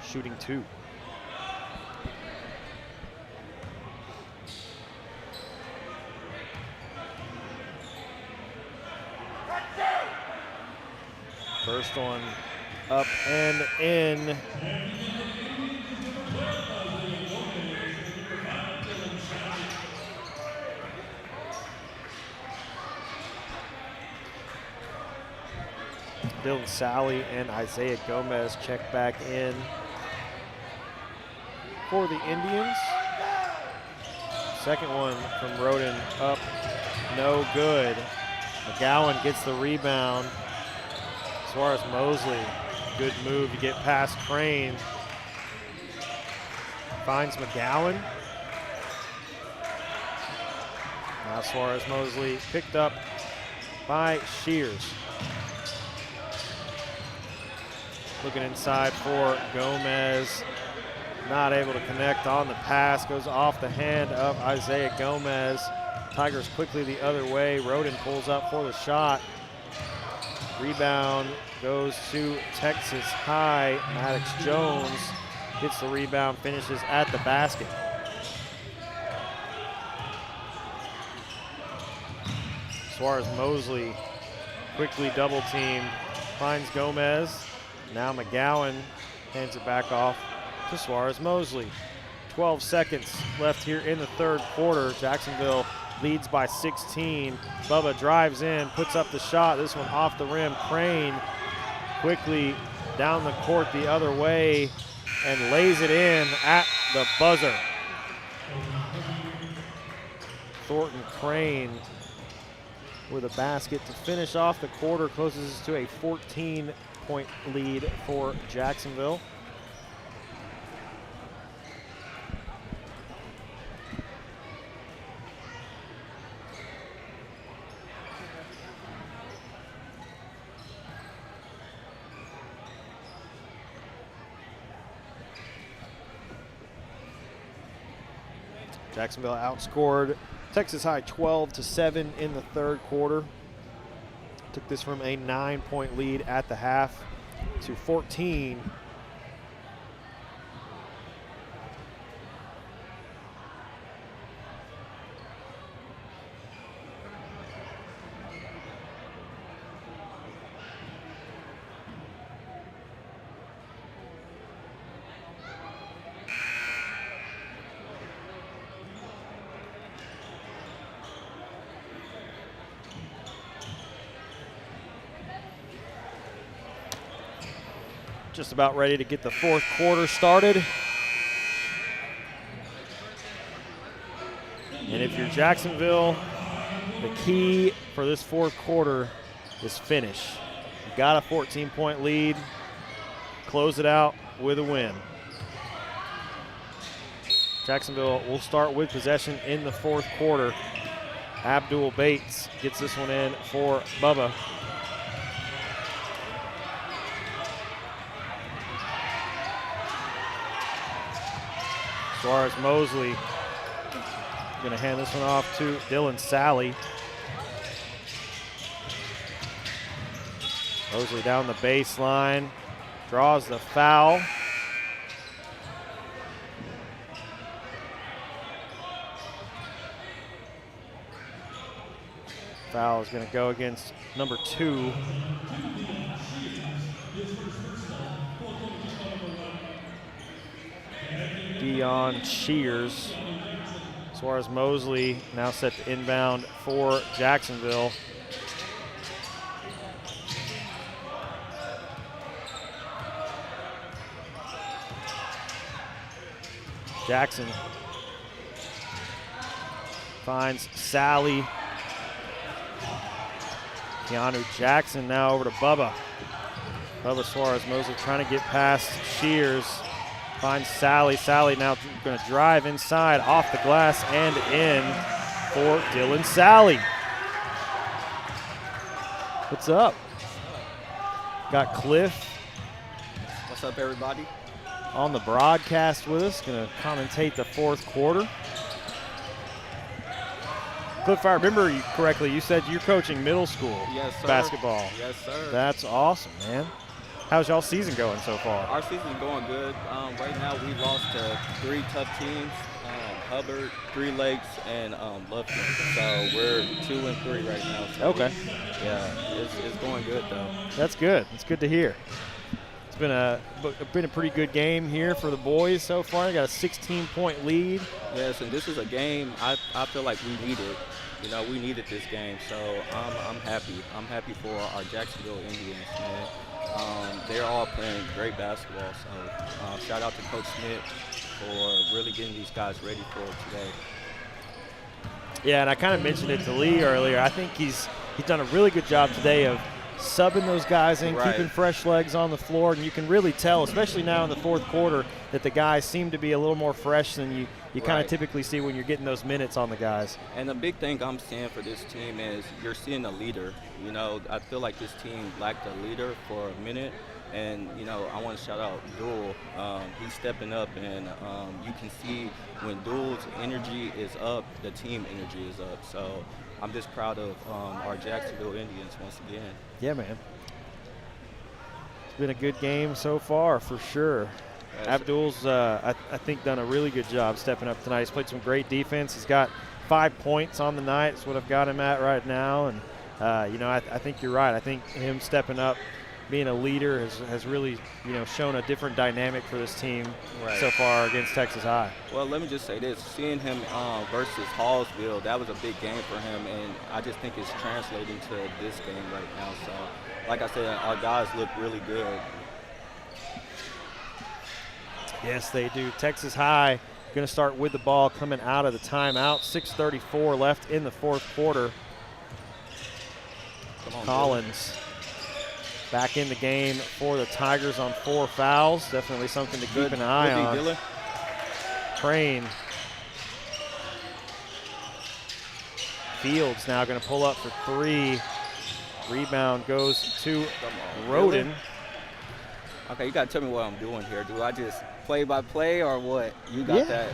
S2: shooting 2. First one up and in. Dylan Sally and Isaiah Gomez check back in for the Indians. Second one from Roden up, no good. McGowan gets the rebound. Suarez-Mosley, good move to get past Crane. Finds McGowan. Now Suarez-Mosley picked up by Shears. Looking inside for Gomez. Not able to connect on the pass. Goes off the hand of Isaiah Gomez. Tigers quickly the other way. Roden pulls up for the shot. Rebound goes to Texas High. Maddox Jones gets the rebound, finishes at the basket. Suarez-Mosley quickly double teamed. Finds Gomez. Now McGowan hands it back off to Suarez-Mosley. 12 seconds left here in the third quarter. Jacksonville leads by 16. Bubba drives in, puts up the shot. This one off the rim. Crane quickly down the court the other way and lays it in at the buzzer. Thornton Crane with a basket to finish off the quarter, closes to a 14-point lead for Jacksonville. Jacksonville outscored Texas High 12-7 in the third quarter. Took this from a 9-point lead at the half to 14. Just about ready to get the fourth quarter started. And Jacksonville, the key for this fourth quarter is finish. You got a 14-point lead. Close it out with a win. Jacksonville will start with possession in the fourth quarter. Abdul Bates gets this one in for Bubba. Suarez Mosley going to hand this one off to Dylan Sally. Mosley down the baseline, draws the foul. Foul is going to go against number 2. Dion Shears. Suarez Mosley now set to inbound for Jacksonville. Jackson finds Sally. Keanu Jackson now over to Bubba. Bubba Suarez Mosley trying to get past Shears. Finds Sally. Sally now going to drive inside, off the glass, and in for Dylan Sally. What's up? Got Cliff.
S4: What's up, everybody?
S2: On the broadcast with us, going to commentate the fourth quarter. Cliff, if I remember you correctly, you said you're coaching middle school basketball.
S4: Yes, sir.
S2: That's awesome, man. How's y'all season going so far?
S4: Our season's going good. Right now, we lost to 3 tough teams, Hubbard, 3 Lakes, and Lufkin. So we're 2-3 right now. So
S2: okay.
S4: Yeah, it's going good, though.
S2: That's good. It's good to hear. It's been a pretty good game here for the boys so far. They got a 16-point lead.
S4: Yes, and this is a game I feel like we needed. You know, we needed this game, so I'm happy. I'm happy for our Jacksonville Indians, man. They're all playing great basketball, so shout out to Coach Smith for really getting these guys ready for today.
S2: Yeah, and I kind of mentioned it to Lee earlier. I think he's done a really good job today of subbing those guys in, keeping fresh legs on the floor, and you can really tell, especially now in the fourth quarter, that the guys seem to be a little more fresh than you kind of typically see when you're getting those minutes on the guys.
S4: And the big thing I'm seeing for this team is you're seeing a leader. You know, I feel like this team lacked a leader for a minute, and, you know, I want to shout out Duel. He's stepping up, and you can see when Duel's energy is up, the team energy is up. So I'm just proud of our Jacksonville Indians once again.
S2: Yeah, man. It's been a good game so far for sure.
S4: Yes.
S2: Abdul's, I think, done a really good job stepping up tonight. He's played some great defense. He's got 5 points on the night. That's what I've got him at right now. And, you know, I think you're right. I think him stepping up, being a leader has really, you know, shown a different dynamic for this team so far against Texas High.
S4: Well, let me just say this. Seeing him versus Hallsville, that was a big game for him, and I just think it's translating to this game right now. So, like I said, our guys look really good.
S2: Yes, they do. Texas High going to start with the ball coming out of the timeout. 6:34 left in the fourth quarter.
S4: Come on,
S2: Collins back in the game for the Tigers on 4 fouls. Definitely something to keep an eye on.
S4: Dillon.
S2: Crane. Fields now going to pull up for 3. Rebound goes to Roden.
S4: Okay, you got to tell me what I'm doing here. Do I just play by play or what? You got that?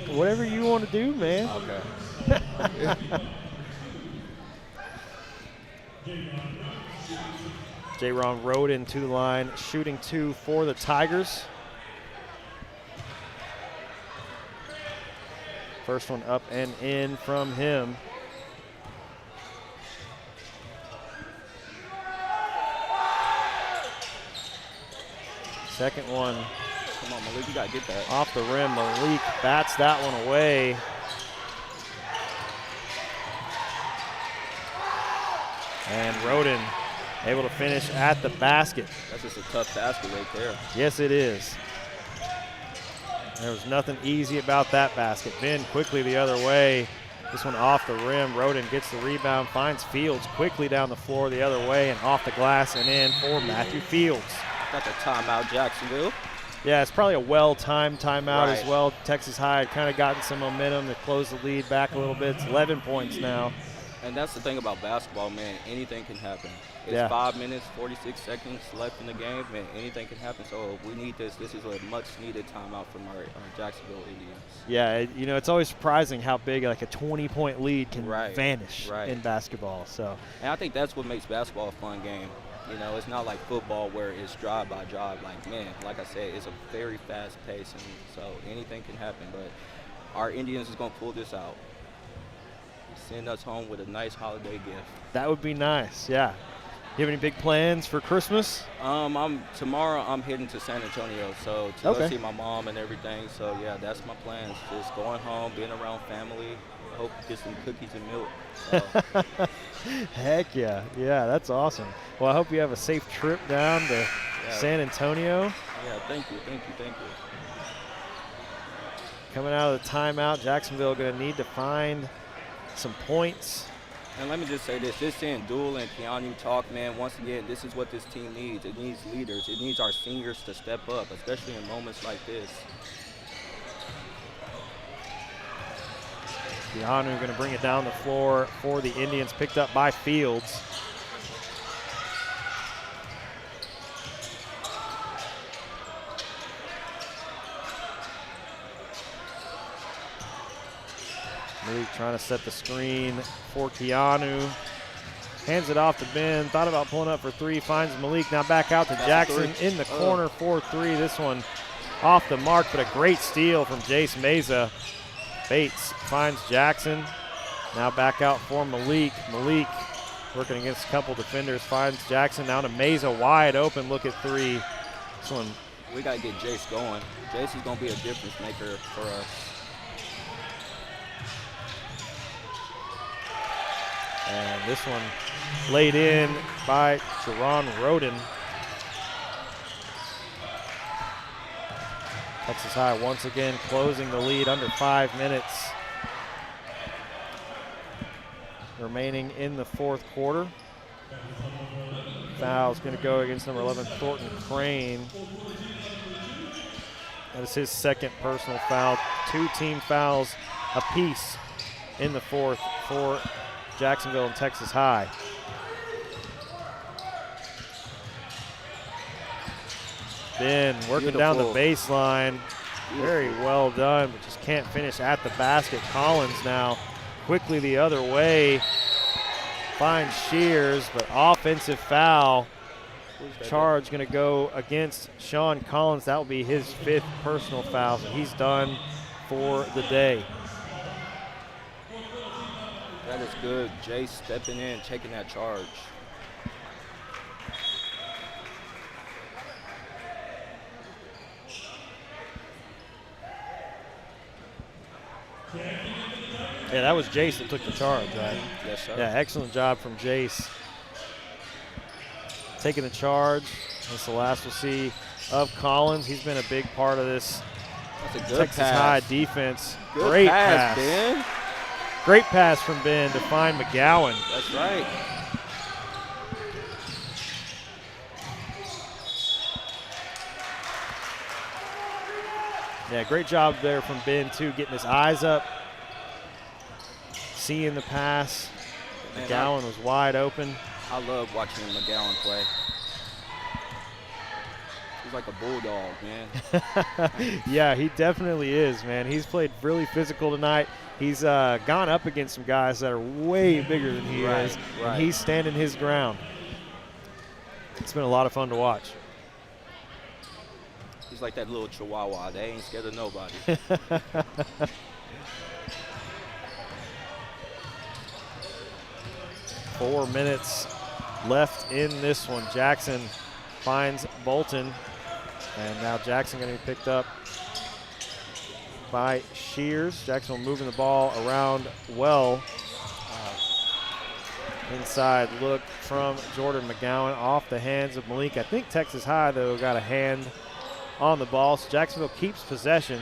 S2: Whatever you want to do, man.
S4: Okay.
S2: J-Ron Roden to the line, shooting 2 for the Tigers. First one up and in from him. Second one.
S4: Come on, Malik, you got to get that.
S2: Off the rim, Malik bats that one away. And Roden able to finish at the basket.
S4: That's just a tough basket right there.
S2: Yes, it is. There was nothing easy about that basket. Ben quickly the other way. This one off the rim. Roden gets the rebound, finds Fields quickly down the floor the other way and off the glass and in for Matthew Fields.
S4: Got the timeout, Jacksonville.
S2: Yeah, it's probably a well-timed timeout
S4: Right.
S2: as well. Texas High had kind of gotten some momentum to close the lead back a little bit. It's 11 points now.
S4: And that's the thing about basketball, man. Anything can happen. It's
S2: Yeah.
S4: 5 minutes, 46 seconds left in the game, man. Anything can happen. So we need this. This is a much-needed timeout from our Jacksonville Indians.
S2: Yeah, it's always surprising how big like a 20-point lead can
S4: Right,
S2: vanish
S4: right.
S2: in basketball. So
S4: And I think that's what makes basketball a fun game. It's not like football where it's drive by drive. Like, man, like I said, it's a very fast pace, and so anything can happen. But our Indians is going to pull this out. Send us home with a nice holiday gift.
S2: that would be nice. Yeah. You have any big plans for Christmas?
S4: Tomorrow I'm heading to San Antonio, so to
S2: Okay.
S4: go see my mom and everything. So yeah, that's my plans. Just going home, being around family. Hope to get some cookies and milk. So,
S2: Heck yeah. Yeah, that's awesome. Well, I hope you have a safe trip down to
S4: Yeah.
S2: San Antonio.
S4: yeah, thank you.
S2: Coming out of the timeout, Jacksonville going to need to find some points.
S4: And let me just say this, just seeing Dual and Keanu talk, man, once again, this is what this team needs. It needs leaders. It needs our seniors to step up, especially in moments like this.
S2: Keanu going to bring it down the floor for the Indians, picked up by Fields. Malik trying to set the screen for Keanu. Hands it off to Ben. Thought about pulling up for three. Finds Malik. Now back out to
S4: That's a
S2: Jackson
S4: three.
S2: in the corner for three. This one off the mark, but a great steal from Jace Meza. Bates finds Jackson. Now back out for Malik. Malik working against a couple defenders. Finds Jackson. Now to Meza wide open. Look at three. This one.
S4: We got to get Jace going. Jace is going to be a difference maker for us.
S2: And this one laid in by Jerron Roden. Texas High once again closing the lead under 5 minutes remaining in the fourth quarter. Foul's going to go against number 11, Thornton Crane. That is his second personal foul. 2 team fouls apiece in the fourth for Jacksonville and Texas High. Ben working down the baseline. Very well done, but just can't finish at the basket. Collins now quickly the other way. Finds Shears, but offensive foul. Charge going to go against Sean Collins. That will be his 5th personal foul. So he's done for the day.
S4: That is good. Jace stepping in, taking that charge.
S2: Yeah, that was Jace that took the charge, right?
S4: Yes, sir.
S2: Yeah, excellent job from Jace. Taking the charge. That's the last we'll see of Collins. He's been a big part of this
S4: That's a good
S2: Texas
S4: pass.
S2: High defense.
S4: Good
S2: Great
S4: pass,
S2: pass.
S4: Ben.
S2: Great pass from Ben to find McGowan.
S4: That's right.
S2: Yeah, great job there from Ben, too, getting his eyes up, seeing the pass.
S4: Man,
S2: McGowan was wide open.
S4: I love watching McGowan play. He's like a bulldog, man.
S2: Yeah, he definitely is, man. He's played really physical tonight. He's gone up against some guys that are way bigger than he
S4: Right,
S2: is,
S4: right.
S2: and he's standing his ground. It's been a lot of fun to watch.
S4: He's like that little chihuahua. They ain't scared of nobody.
S2: 4 minutes left in this one. Jackson finds Bolton, and now Jackson going to be picked up by Shears. Jackson moving the ball around well. Inside look from Jordan McGowan off the hands of Malik. I think Texas High, though, got a hand on the ball, so Jacksonville keeps possession.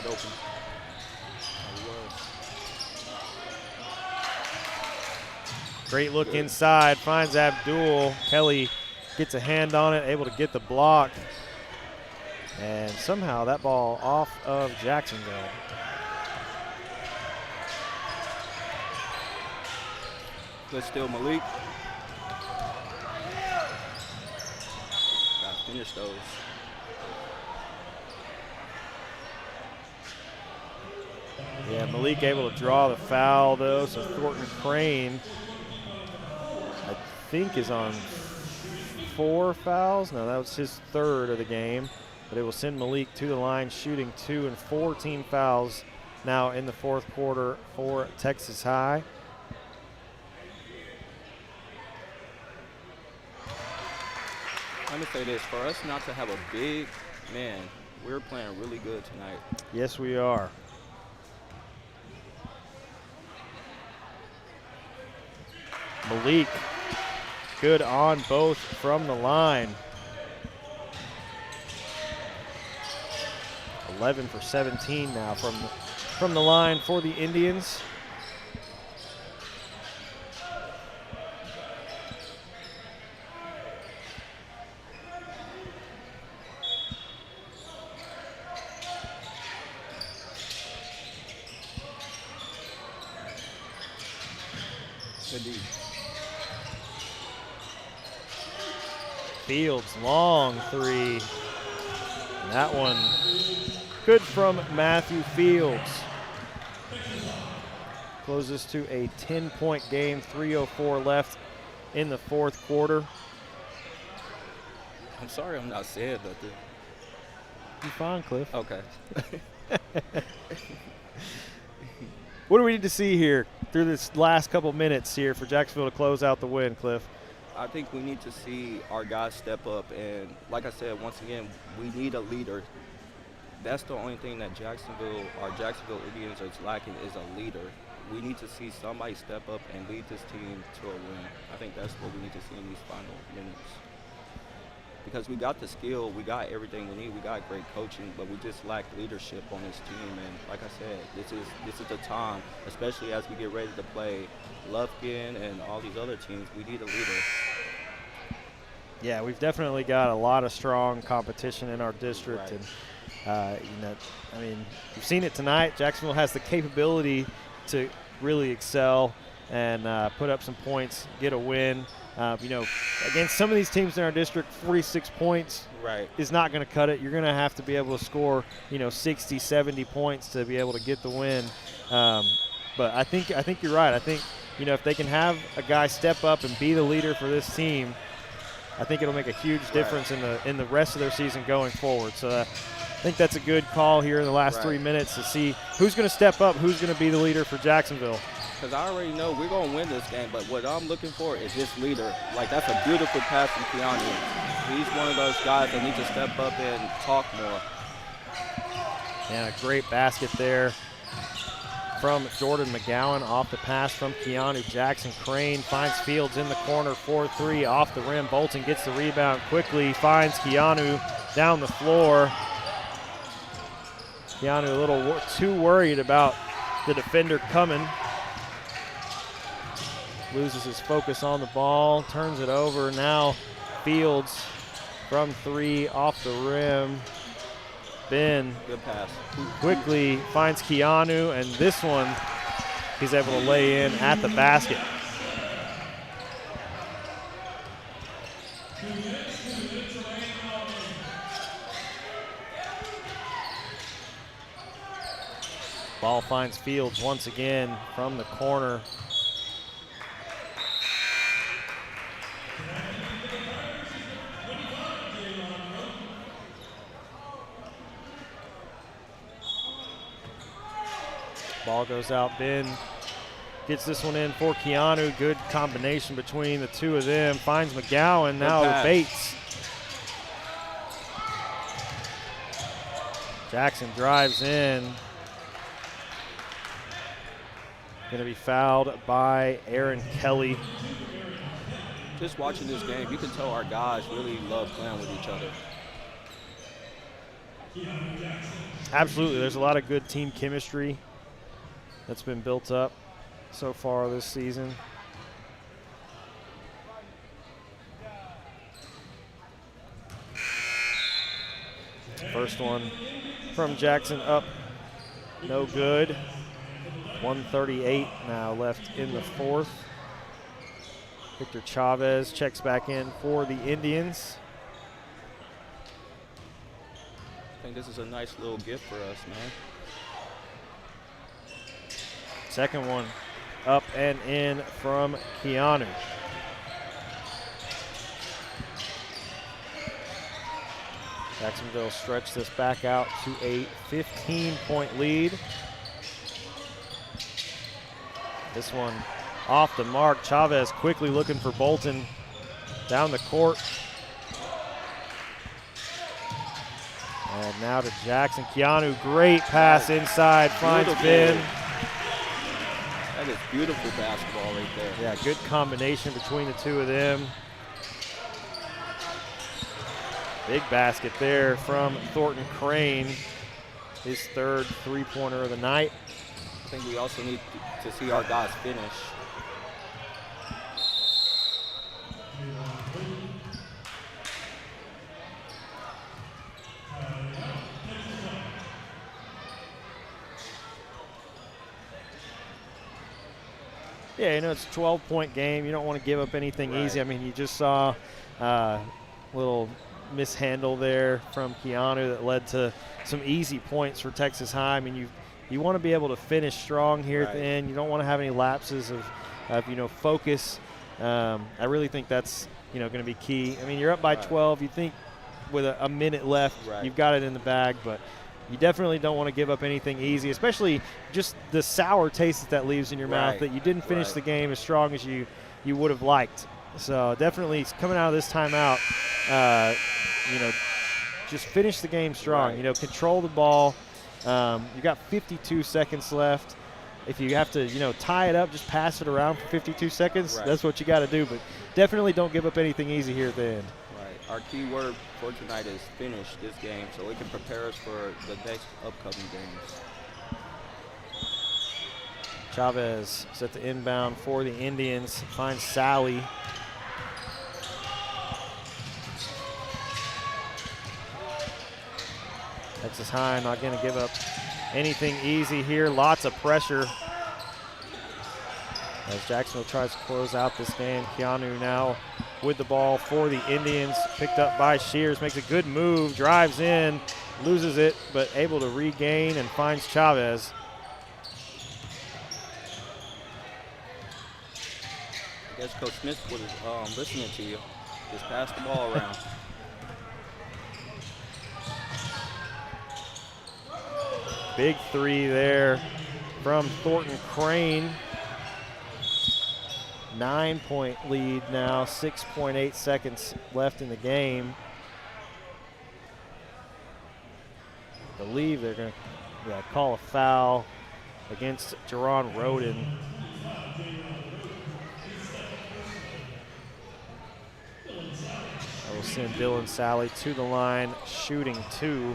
S4: wide open. He was.
S2: Great look inside, finds Abdul. Kelly gets a hand on it, able to get the block. And somehow that ball off of Jacksonville.
S4: Good steal, Malik. Gotta finish those.
S2: Yeah, Malik able to draw the foul though, so Thornton Crane, I think, is on 4 fouls. No, that was his 3rd of the game, but it will send Malik to the line shooting 2 and 14 fouls now in the 4th quarter for Texas High.
S4: Let me say this, for us not to have a big man, we're playing really good tonight.
S2: Yes, we are. Malik, good on both from the line. 11 for 17 now from the line for the Indians.
S4: Indeed.
S2: Fields, long 3. And that one good from Matthew Fields. Closes to a 10-point game, 3:04 left in the 4th quarter.
S4: I'm sorry I'm not saying nothing.
S2: You fine, Cliff.
S4: Okay.
S2: What do we need to see here through this last couple minutes here for Jacksonville to close out the win, Cliff?
S4: I think we need to see our guys step up, and like I said, once again, we need a leader. That's the only thing that Jacksonville Indians is lacking, is a leader. We need to see somebody step up and lead this team to a win. I think that's what we need to see in these final minutes. Because we got the skill, we got everything we need, we got great coaching, but we just lack leadership on this team. And like I said, this is the time, especially as we get ready to play Lufkin and all these other teams. We need a leader.
S2: Yeah, we've definitely got a lot of strong competition in our district,
S4: Right.
S2: and I mean, you've seen it tonight. Jacksonville has the capability to really excel and put up some points, get a win. Against some of these teams in our district, 46 points
S4: Right.
S2: is not going to cut it. You're going to have to be able to score, 60, 70 points to be able to get the win. But I think you're right. I think, if they can have a guy step up and be the leader for this team, I think it'll make a huge difference in the rest of their season going forward. So I think that's a good call here in the last 3 minutes to see who's going to step up, who's going to be the leader for Jacksonville.
S4: Because I already know we're going to win this game, but what I'm looking for is this leader. Like, that's a beautiful pass from Keanu. He's one of those guys that need to step up and talk more.
S2: And a great basket there from Jordan McGowan off the pass from Keanu Jackson. Crane finds Fields in the corner, 4-3 off the rim. Bolton gets the rebound quickly, finds Keanu down the floor. Keanu a little too worried about the defender coming. Loses his focus on the ball, turns it over. Now Fields from 3 off the rim. Ben
S4: Good pass.
S2: quickly finds Keanu, and this one he's able to lay in at the basket. Ball finds Fields once again from the corner. Ball goes out. Ben gets this one in for Keanu. Good combination between the two of them. Finds McGowan now to Bates. Jackson drives in. Going to be fouled by Aaron Kelly.
S4: Just watching this game, you can tell our guys really love playing with each other.
S2: Absolutely. There's a lot of good team chemistry that's been built up so far this season. First one from Jackson up, no good. 1:38 now left in the fourth. Victor Chavez checks back in for the Indians.
S4: I think this is a nice little gift for us, man.
S2: Second one up and in from Keanu. Jacksonville stretched this back out to a 15-point lead. This one off the mark. Chavez quickly looking for Bolton down the court. And now to Jackson. Keanu, great pass inside, finds Ben.
S4: That is beautiful basketball right there.
S2: Yeah, good combination between the two of them. Big basket there from Thornton Crane, his third three-pointer of the night.
S4: I think we also need to see our guys finish.
S2: Yeah, you know, it's a 12-point game. You don't want to give up anything easy. I mean, you just saw a little mishandle there from Keanu that led to some easy points for Texas High. I mean, you want to be able to finish strong here at the end. You don't want to have any lapses of you know, focus. I really think that's, you know, going to be key. I mean, you're up by 12. You think with a minute left, you've got it in the bag, but you definitely don't want to give up anything easy, especially just the sour taste that leaves in your mouth that you didn't finish the game as strong as you would have liked. So definitely coming out of this timeout, you know, just finish the game strong. You know, control the ball. You got 52 seconds left. If you have to, you know, tie it up, just pass it around for 52 seconds. That's what you got to do. But definitely don't give up anything easy here at the end.
S4: Our key word for tonight is finish this game so we can prepare us for the next upcoming games.
S2: Chavez set the inbound for the Indians, finds Sally. Texas High not going to give up anything easy here. Lots of pressure as Jacksonville tries to close out this game. Keanu now with the ball for the Indians, picked up by Shears, makes a good move, drives in, loses it, but able to regain and finds Chavez.
S4: I guess Coach Smith was listening to you. Just pass the ball around.
S2: Big three there from Thornton Crane. 9-point lead now, 6.8 seconds left in the game. I believe they're going to call a foul against Jerron Roden. I will send Dylan Sally to the line, shooting 2.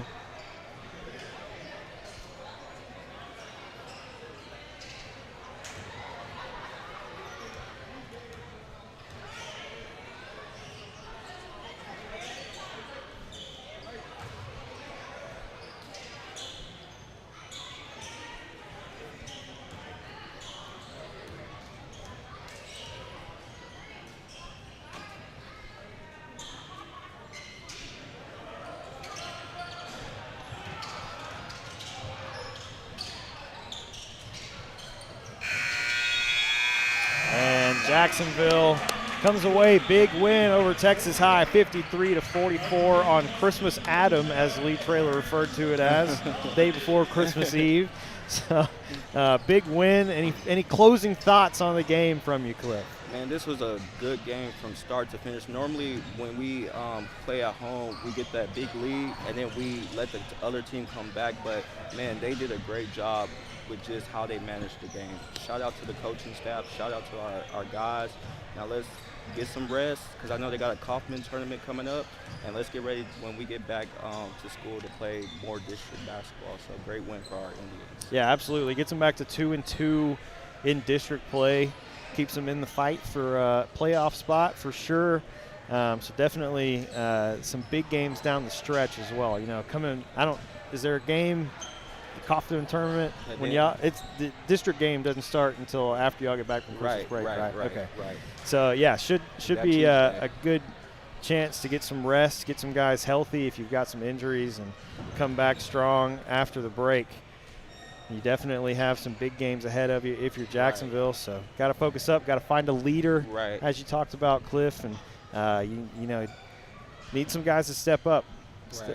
S2: Jacksonville comes away big win over Texas High, 53-44 on Christmas Adam, as Lee Traylor referred to it as, the day before Christmas Eve. So, big win. Any closing thoughts on the game from you, Cliff?
S4: Man, this was a good game from start to finish. Normally, when we play at home, we get that big lead, and then we let the other team come back. But, man, they did a great job with just how they manage the game. Shout out to the coaching staff. Shout out to our guys. Now let's get some rest because I know they got a Kaufman tournament coming up, and let's get ready when we get back to school to play more district basketball. So great win for our Indians.
S2: Yeah, absolutely. Gets them back to 2-2 in district play. Keeps them in the fight for a playoff spot for sure. So definitely some big games down the stretch as well. You know, is there a game, the Kaufman tournament, when it's the district game doesn't start until after y'all get back from Christmas break, right? Okay.
S4: Right.
S2: So yeah, should be a good chance to get some rest, get some guys healthy if you've got some injuries, and come back strong after the break. You definitely have some big games ahead of you if you're Jacksonville. Right. So got to focus up, got to find a leader,
S4: right,
S2: as you talked about, Cliff, and you know, need some guys to step up,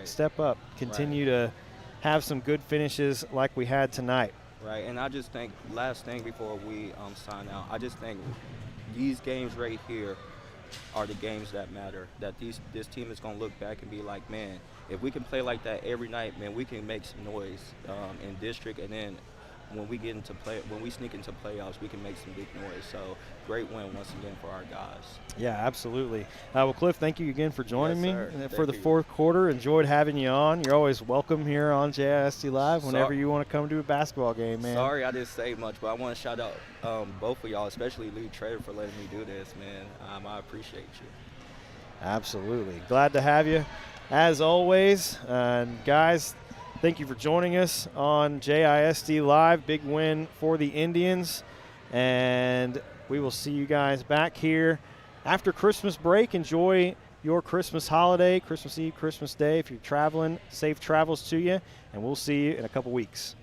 S2: step up, continue to have some good finishes like we had tonight.
S4: Right, and I just think, last thing before we sign out, I just think these games right here are the games that matter, that this team is going to look back and be like, man, if we can play like that every night, man, we can make some noise in district, and then when we sneak into playoffs, we can make some big noise. So great win once again for our guys.
S2: Yeah, absolutely. Well, Cliff, thank you again for joining me for the
S4: you.
S2: fourth quarter. Enjoyed having you on. You're always welcome here on JHS Live whenever you want to come to a basketball game, man.
S4: Sorry I didn't say much, but I want to shout out both of y'all, especially Lee Trader, for letting me do this, man. I appreciate you.
S2: Absolutely. Glad to have you, as always. Guys, thank you for joining us on JISD Live. Big win for the Indians. And we will see you guys back here after Christmas break. Enjoy your Christmas holiday, Christmas Eve, Christmas Day. If you're traveling, safe travels to you. And we'll see you in a couple weeks.